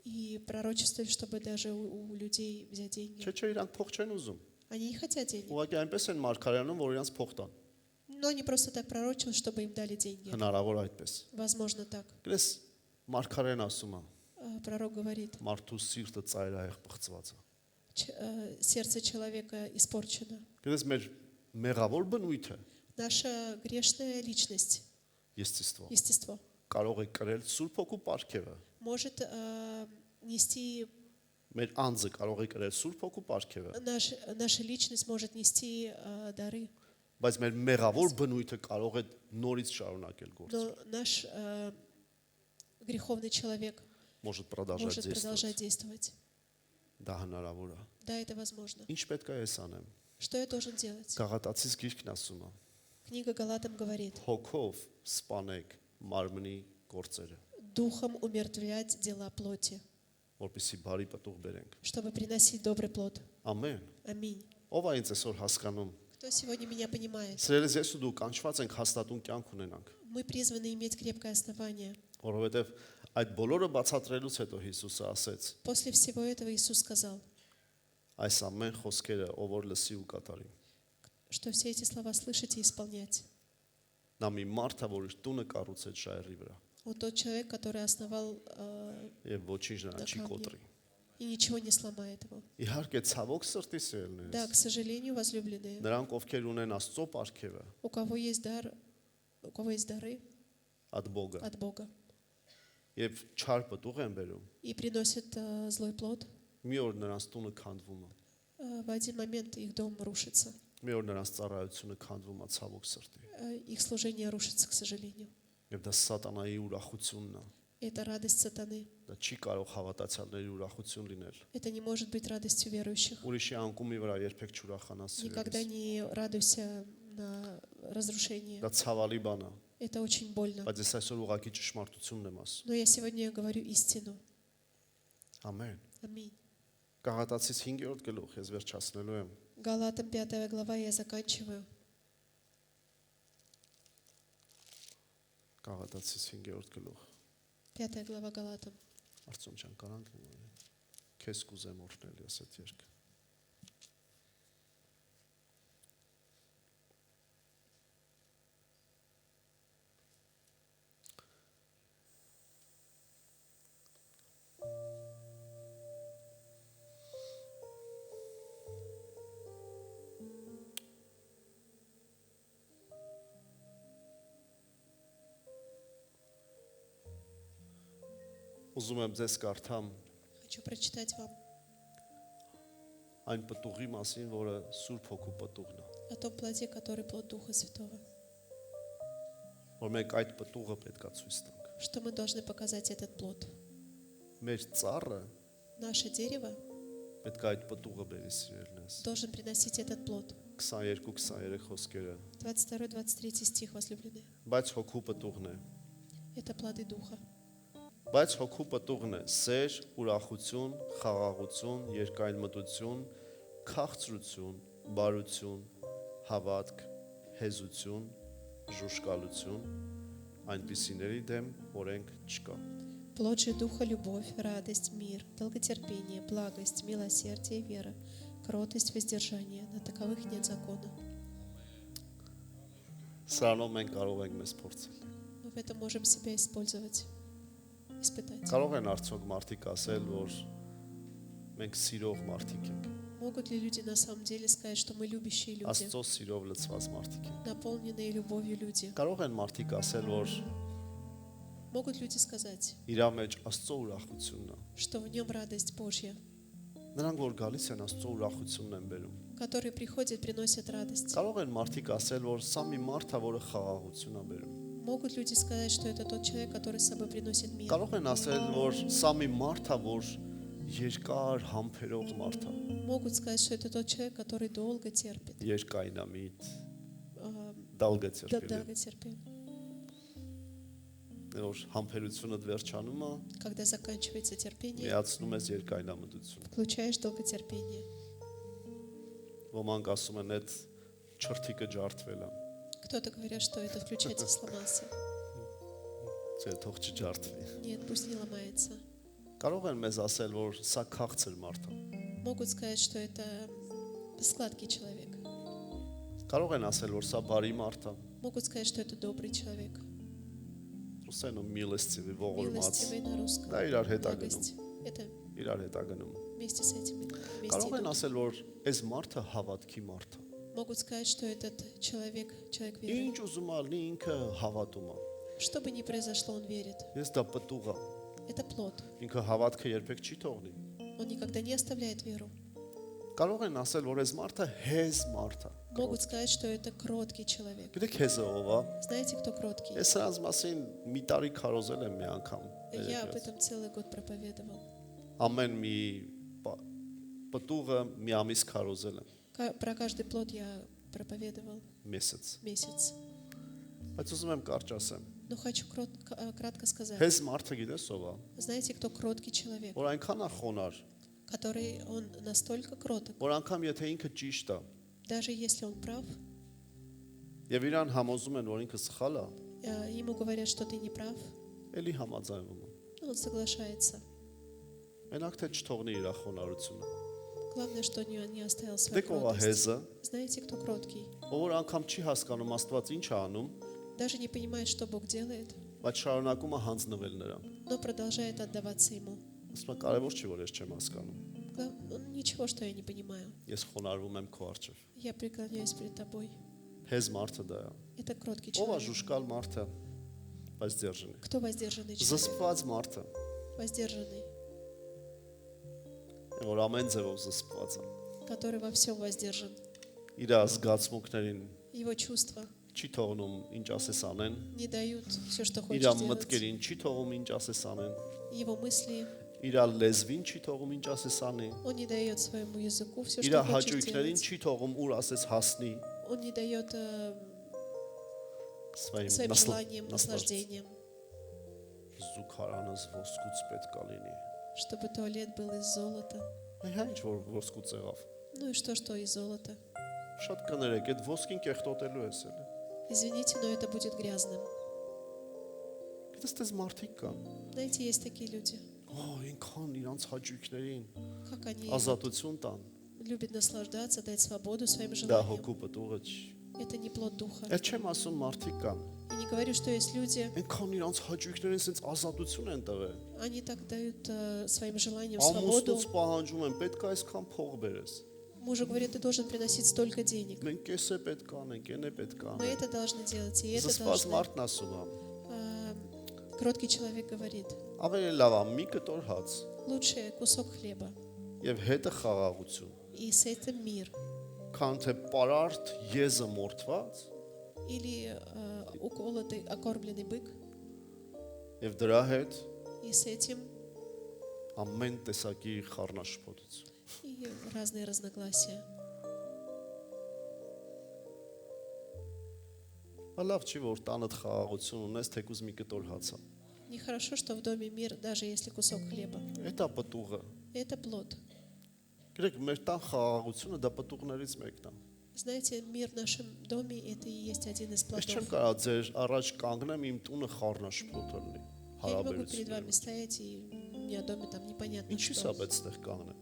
[SPEAKER 2] И пророчествовали, чтобы даже у людей взять деньги.
[SPEAKER 1] Չէ, իրանք փող չեն ուզում։
[SPEAKER 2] Они не хотят денег.
[SPEAKER 1] Ուղղակի այնպես են մարգարեանում, որ իրանք փող տան։
[SPEAKER 2] Но они просто так пророчили, чтобы им дали деньги.
[SPEAKER 1] Հնարավոր այդպես։
[SPEAKER 2] Возможно, так.
[SPEAKER 1] Գլես մարգարեն ասում է,
[SPEAKER 2] Пророк говорит,
[SPEAKER 1] մարդու սիրտը ծայրահեղ բղծված է։
[SPEAKER 2] сердце человека испорчено.
[SPEAKER 1] Գլես մեր մեղավոր բնույթը,
[SPEAKER 2] Наша грешная личность, естество,
[SPEAKER 1] կարող է կրել Սուրբ Հոգու պարգևը։
[SPEAKER 2] может нести,
[SPEAKER 1] Մեր անձը կարող է կրել Սուրբ Հոգու պարգևը,
[SPEAKER 2] наша личность может нести дары.
[SPEAKER 1] բայց մեր մեղավոր բնույթը կարող է նորից шарունակել գործ։
[SPEAKER 2] Но наш греховный человек
[SPEAKER 1] Может
[SPEAKER 2] может
[SPEAKER 1] продолжать
[SPEAKER 2] продолжать
[SPEAKER 1] действовать։
[SPEAKER 2] действовать.
[SPEAKER 1] Դա հնարավոր է։
[SPEAKER 2] Да, это возможно.
[SPEAKER 1] Ինչ պետք է ես անեմ։
[SPEAKER 2] Что я должен делать?
[SPEAKER 1] Գաղատացիս գիրքն ասում է.
[SPEAKER 2] Книга Галатам говорит,
[SPEAKER 1] Հոգով սպանեք մարմնի գործերը,
[SPEAKER 2] духом умертвлять дела плоти,
[SPEAKER 1] որպեսզի բարի պտուղ բերենք։
[SPEAKER 2] чтобы приносить добрый плод.
[SPEAKER 1] Ամեն։
[SPEAKER 2] Аминь.
[SPEAKER 1] Ով է ինձ այսօր հասկանում։
[SPEAKER 2] Кто сегодня меня понимает?
[SPEAKER 1] Սիրելիս, ես ու դու կանչված ենք հաստատուն կյանք ունենանք,
[SPEAKER 2] Мы призваны иметь крепкое основание.
[SPEAKER 1] որովհետև այդ բոլորը բացատրելուց հետո Հիսուսը ասեց.
[SPEAKER 2] После всего этого Иисус сказал,
[SPEAKER 1] Այս ամեն խոսքերը ով որ լսի ու կատարի։
[SPEAKER 2] что все эти слова слышать и исполнять.
[SPEAKER 1] Նա մի մարդ է, որ իր տունը կառուցեց ժայռի վրա,
[SPEAKER 2] Вот тот человек, который основал
[SPEAKER 1] եւ ոչինչ նրան չի կոտրի։
[SPEAKER 2] и ничего не сломает его.
[SPEAKER 1] Իհարկե ցավոք սրտի
[SPEAKER 2] Да,
[SPEAKER 1] սիրելիներս,
[SPEAKER 2] к сожалению, возлюбленные,
[SPEAKER 1] նրանք ովքեր ունեն Աստծո պարգևը,
[SPEAKER 2] у кого есть дар, у кого есть дары
[SPEAKER 1] ад Բոգը,
[SPEAKER 2] от Бога
[SPEAKER 1] եւ չար պտուղ են բերում,
[SPEAKER 2] и приносят злой плод,
[SPEAKER 1] մի օր նրանց տունը քանդվում է,
[SPEAKER 2] в один момент их дом рушится,
[SPEAKER 1] մի օր նրանց ծառայությունը քանդվում է ցավոք սրտի։
[SPEAKER 2] их служение рушится, к сожалению.
[SPEAKER 1] Եվ դա սատանայի ուրախությունն է։
[SPEAKER 2] Это радость сатаны.
[SPEAKER 1] Դա չի կարող հավատացյալների ուրախություն լինել։
[SPEAKER 2] Это не может быть радостью верующих.
[SPEAKER 1] Ուրիշի անկումի վրա երբեք չուրախանաս
[SPEAKER 2] Никогда
[SPEAKER 1] սիրելիս։
[SPEAKER 2] не радуйся на разрушение.
[SPEAKER 1] Դա ցավալի բան է,
[SPEAKER 2] Это очень больно.
[SPEAKER 1] բայց ես այսօր ուղղակի ճշմարտությունն եմ ասում։
[SPEAKER 2] Но я сегодня говорю истину.
[SPEAKER 1] Ամեն։
[SPEAKER 2] Аминь.
[SPEAKER 1] Գաղատացիս 5-րդ գլուխ ես վերջացնելու եմ։
[SPEAKER 2] Галатам 5 глава, я заканчиваю.
[SPEAKER 1] Գաղատացիս 5-րդ գլուխ։
[SPEAKER 2] 5 глава Галатам.
[SPEAKER 1] Արծում չան կարանք քեզ կուզեմ օրհնել ես այդ երգը։ Ուզում եմ ձեզ կարդամ
[SPEAKER 2] Хочу прочитать вам
[SPEAKER 1] այն պտուղի մասին, որը Սուրբ Հոգու պտուղն է,
[SPEAKER 2] о том плоде, который плод Духа Святого.
[SPEAKER 1] որ մենք այդ պտուղը պետքա ցույց տանք։
[SPEAKER 2] Что мы должны показать этот плод.
[SPEAKER 1] Մեր ծառը
[SPEAKER 2] Наше дерево
[SPEAKER 1] պետքա այդ պտուղը բերի սիրելնես։
[SPEAKER 2] должен приносить этот плод.
[SPEAKER 1] 22-23 խոսքերը,
[SPEAKER 2] 22-23 стих, возлюбленные.
[SPEAKER 1] բայց Հոգու պտուղն է։
[SPEAKER 2] Это плоды Духа.
[SPEAKER 1] Բայց Հոգու պտուղն է սեր, ուրախություն, խաղաղություն, երկայնմտություն, քաղցրություն, բարություն, հավատք, հեզություն, ժուշկալություն, այնպիսիների դեմ օրենք չկա։
[SPEAKER 2] Плод же Духа – любовь, радость, мир, долготерпение, благость, милосердие, вера, кротость, воздержание. На таковых нет закона.
[SPEAKER 1] Սրանով մենք կարող ենք մեզ փորձել։
[SPEAKER 2] Мы в этом можем себя использовать, испытать.
[SPEAKER 1] Կարող են արդյոք մարդիկ ասել, որ մենք սիրող մարդիկ ենք։
[SPEAKER 2] Могут ли люди на самом деле сказать, что мы любящие люди,
[SPEAKER 1] Աստծո սիրով լցված մարդիկ են։
[SPEAKER 2] наполненные любовью люди?
[SPEAKER 1] Կարող են մարդիկ ասել, որ
[SPEAKER 2] Могут люди сказать,
[SPEAKER 1] իր մեջ Աստծո ուրախությունն է։
[SPEAKER 2] что в нем радость Божья,
[SPEAKER 1] Նրանք որ գալիս են Աստծո ուրախությունն են բերում։
[SPEAKER 2] которые приходят, приносят радость?
[SPEAKER 1] Կարող են մարդիկ ասել, որ սա մի մարդ է, որը խաղաղություն է բերում։
[SPEAKER 2] Могут люди сказать, что это тот человек, который с собой приносит мир?
[SPEAKER 1] Կարող են ասել, որ սա մի մարդ է, որ երկար համբերող մարդ է։
[SPEAKER 2] Могут сказать, что это тот человек, который долго терпит,
[SPEAKER 1] Երկայնամիտ,
[SPEAKER 2] а,
[SPEAKER 1] դալգեցերպելի։
[SPEAKER 2] долго терпит.
[SPEAKER 1] Որ համբերությունդ վերջանում է,
[SPEAKER 2] Когда заканчивается терпение,
[SPEAKER 1] միացնում ես երկայնամտություն։
[SPEAKER 2] включаешь долготерпение.
[SPEAKER 1] Ոմանք ասում են, այդ չրթիկը ջարդվել է։
[SPEAKER 2] Кто-то говорит, что это включатель сломался.
[SPEAKER 1] Չէ, թող չջարդվի։
[SPEAKER 2] Нет, пусть не ломается.
[SPEAKER 1] Կարող են մեզ ասել, որ սա քաղցր մարդ է։
[SPEAKER 2] Могут сказать, что это сладкий человек.
[SPEAKER 1] Կարող են ասել, որ սա բարի մարդ է։
[SPEAKER 2] Могут сказать, что это добрый человек.
[SPEAKER 1] Ռուսերեն միլостивый, ողորմած։
[SPEAKER 2] Милостивый на русском.
[SPEAKER 1] Դա իրար հետ է գնում։
[SPEAKER 2] Благость. Это
[SPEAKER 1] Իրար հետ է գնում։
[SPEAKER 2] вместе с этим вместе
[SPEAKER 1] Կարող են
[SPEAKER 2] идут.
[SPEAKER 1] ասել, որ այս մարդը հավատքի մարդ է։
[SPEAKER 2] Могут сказать, что этот человек веры.
[SPEAKER 1] Ինչ ուզում ա լինի, ինքը հավատում է։
[SPEAKER 2] Что бы ни произошло, он верит.
[SPEAKER 1] Ես դա պտուղ է։
[SPEAKER 2] Это плод.
[SPEAKER 1] Ինքը հավատքը երբեք չի թողնի։
[SPEAKER 2] Он никогда не оставляет веру.
[SPEAKER 1] Կարող են ասել, որ այս մարդը հեզ մարդ է։
[SPEAKER 2] Могут сказать, что это кроткий человек.
[SPEAKER 1] Գիտեք հեզը ով է։
[SPEAKER 2] Знаете, кто кроткий?
[SPEAKER 1] Ես նրանց մասին մի տարի քարոզել եմ մի անգամ։
[SPEAKER 2] Я об этом целый год проповедовал.
[SPEAKER 1] Ամեն մի պտուղը մի ամիս քարոզել եմ,
[SPEAKER 2] Про каждый плод я проповедовал
[SPEAKER 1] месяц։
[SPEAKER 2] месяц.
[SPEAKER 1] Բայց ուզում եմ կարճ ասեմ։
[SPEAKER 2] Но хочу кратко сказать.
[SPEAKER 1] Հեզ մարդը գիտես ով է,
[SPEAKER 2] Знаете, кто кроткий человек?
[SPEAKER 1] որ այնքան է խոնար,
[SPEAKER 2] Который он настолько кроток,
[SPEAKER 1] որ անգամ եթե ինքը ճիշտ է,
[SPEAKER 2] даже если он прав,
[SPEAKER 1] եւ իրան համոզում են, որ ինքը սխալ է,
[SPEAKER 2] ему говорят, что ты не прав,
[SPEAKER 1] էլի համաձայնվում է։
[SPEAKER 2] он соглашается.
[SPEAKER 1] Մենակ թե չթողնի իր խոնարհությունը։
[SPEAKER 2] Главное, что не оставил свою
[SPEAKER 1] Դե կողա
[SPEAKER 2] кротость.
[SPEAKER 1] հեզը,
[SPEAKER 2] Знаете, кто кроткий?
[SPEAKER 1] որ անգամ չի հասկանում Աստված ինչ է անում,
[SPEAKER 2] Даже не понимает, что Бог делает,
[SPEAKER 1] բայց շարունակում է հանձնվել նրան։
[SPEAKER 2] но продолжает отдаваться Ему.
[SPEAKER 1] Ասում է կարևոր չի, որ ես չեմ հասկանում։
[SPEAKER 2] Ничего, что я не понимаю.
[SPEAKER 1] Ես խոնարհվում եմ քո առջև։
[SPEAKER 2] Я преклоняюсь перед Тобой.
[SPEAKER 1] Հեզ մարդը դա է։
[SPEAKER 2] Это кроткий
[SPEAKER 1] Ով է
[SPEAKER 2] человек.
[SPEAKER 1] ժուշկալ մարդը, բայց դերժնի։
[SPEAKER 2] Кто воздержанный человек?
[SPEAKER 1] Զսպված մարդը,
[SPEAKER 2] Воздержанный,
[SPEAKER 1] որ ամեն ձևով զսպված է։
[SPEAKER 2] который во всем воздержан.
[SPEAKER 1] Իր զգացմունքներին
[SPEAKER 2] Его чувства
[SPEAKER 1] չի թողնում ինչ ասես անեն,
[SPEAKER 2] не дают все, что
[SPEAKER 1] իր
[SPEAKER 2] хочет делать.
[SPEAKER 1] մտքերին չի թողում ինչ ասես անեն,
[SPEAKER 2] Его мысли
[SPEAKER 1] իր լեզվին չի թողում ինչ ասես անի,
[SPEAKER 2] он не дает своему языку все,
[SPEAKER 1] իր
[SPEAKER 2] что хочет
[SPEAKER 1] հաճույքներին
[SPEAKER 2] делать.
[SPEAKER 1] չի թողում ուր ասես հասնի,
[SPEAKER 2] Он не дает своим желаниям, наслаждениям,
[SPEAKER 1] Զուգարանս ոսկուց պետք է լինի։
[SPEAKER 2] чтобы туалет был из золота.
[SPEAKER 1] Այ ինչ որ ոսկուց եղավ։
[SPEAKER 2] Ну и что из золота?
[SPEAKER 1] Շատ կներեք, այդ ոսկին կեղտոտելու ես էլի։
[SPEAKER 2] Извините, но это будет грязным.
[SPEAKER 1] Գիտես դες մարդիկ կան։
[SPEAKER 2] Знаете, есть такие люди.
[SPEAKER 1] Ինքան իրանց հաճույքներին
[SPEAKER 2] Как они
[SPEAKER 1] ազատություն տան։
[SPEAKER 2] любят наслаждаться, дать свободу своим
[SPEAKER 1] Դա
[SPEAKER 2] желаниям.
[SPEAKER 1] հոգու պտուղը չի։
[SPEAKER 2] Это не плод духа.
[SPEAKER 1] Էլ չեմ ասում մարդիկ կան։
[SPEAKER 2] Я не говорю, что есть люди,
[SPEAKER 1] Այնքան իրանց հաճույքներին sense ազատություն են տվել։
[SPEAKER 2] они так дают своим желаниям свободу.
[SPEAKER 1] Ամուսնուց պահանջում են, պետք է այսքան փող բերես։
[SPEAKER 2] Мужу говорит, ты должен приносить столько денег.
[SPEAKER 1] Մենք էս է պետք է անենք, այն է պետք է
[SPEAKER 2] Мы
[SPEAKER 1] անենք։
[SPEAKER 2] это должны делать, и это
[SPEAKER 1] Զսպված
[SPEAKER 2] должны.
[SPEAKER 1] մարդն ասում է,
[SPEAKER 2] Кроткий человек говорит,
[SPEAKER 1] ավելի լավ է մի կտոր հաց
[SPEAKER 2] лучше кусок хлеба
[SPEAKER 1] եւ հետը խաղաղություն,
[SPEAKER 2] и с этим мир.
[SPEAKER 1] քան թե պարարտ եզը մորթված
[SPEAKER 2] Или уколотый, окормленный бык,
[SPEAKER 1] եւ դրա հետ
[SPEAKER 2] и с этим
[SPEAKER 1] ամեն տեսակի խառնաշփոթություն։
[SPEAKER 2] и разные разногласия.
[SPEAKER 1] Լավ չի որ տանդ խաղաղություն ունես, թեկուզ մի կտոր հաց է։
[SPEAKER 2] Нехорошо, что в доме мир, даже если кусок хлеба.
[SPEAKER 1] Էտա պտուղը։
[SPEAKER 2] Это плод.
[SPEAKER 1] Գրեք մեր տան խաղաղությունը դա պտուղներից մեկն է։
[SPEAKER 2] Знаете, мир в нашем доме это и есть один из
[SPEAKER 1] Ես չեմ
[SPEAKER 2] плодов.
[SPEAKER 1] կարող ձեր առաջ կանգնեմ իմ տունը խառնաշփոթ լինի։
[SPEAKER 2] Я не могу перед вами
[SPEAKER 1] Հարաբերությունները։
[SPEAKER 2] стоять, и у меня в доме там непонятно
[SPEAKER 1] Ինչի՞
[SPEAKER 2] что.
[SPEAKER 1] սա պետք ստեղ կանգնեմ։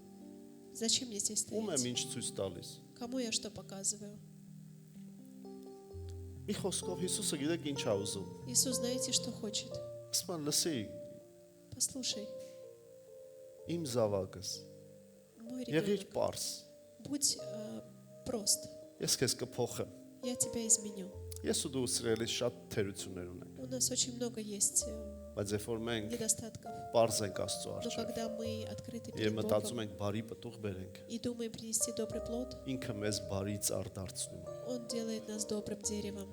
[SPEAKER 2] Зачем мне здесь
[SPEAKER 1] Ում եմ
[SPEAKER 2] стоять?
[SPEAKER 1] ինչ ցույց տալիս։
[SPEAKER 2] Кому я что показываю?
[SPEAKER 1] Մի խոսքով Հիսուսը գիտեք ինչ է ուզում։
[SPEAKER 2] Иисус, знаете, что хочет?
[SPEAKER 1] Ասում լսի,
[SPEAKER 2] Послушай,
[SPEAKER 1] իմ զավակս,
[SPEAKER 2] мой
[SPEAKER 1] եղիր
[SPEAKER 2] ребенок,
[SPEAKER 1] པարս,
[SPEAKER 2] Будь прост.
[SPEAKER 1] Ես քեզ կփոխեմ։
[SPEAKER 2] Я тебя изменю.
[SPEAKER 1] Ես ու դու սիրելի շատ թերություններ ունենք,
[SPEAKER 2] У нас очень много есть
[SPEAKER 1] բայց երբ որ մենք
[SPEAKER 2] недостатков.
[SPEAKER 1] པարզ ենք Աստծո
[SPEAKER 2] Но
[SPEAKER 1] առջև
[SPEAKER 2] когда мы открыты
[SPEAKER 1] եւ
[SPEAKER 2] перед
[SPEAKER 1] մտածում
[SPEAKER 2] Богом
[SPEAKER 1] ենք բարի պտուղ բերենք,
[SPEAKER 2] и думаем принести добрый плод,
[SPEAKER 1] ինքը մեզ բարի ծառ դարձնում է։
[SPEAKER 2] Он делает нас добрым деревом.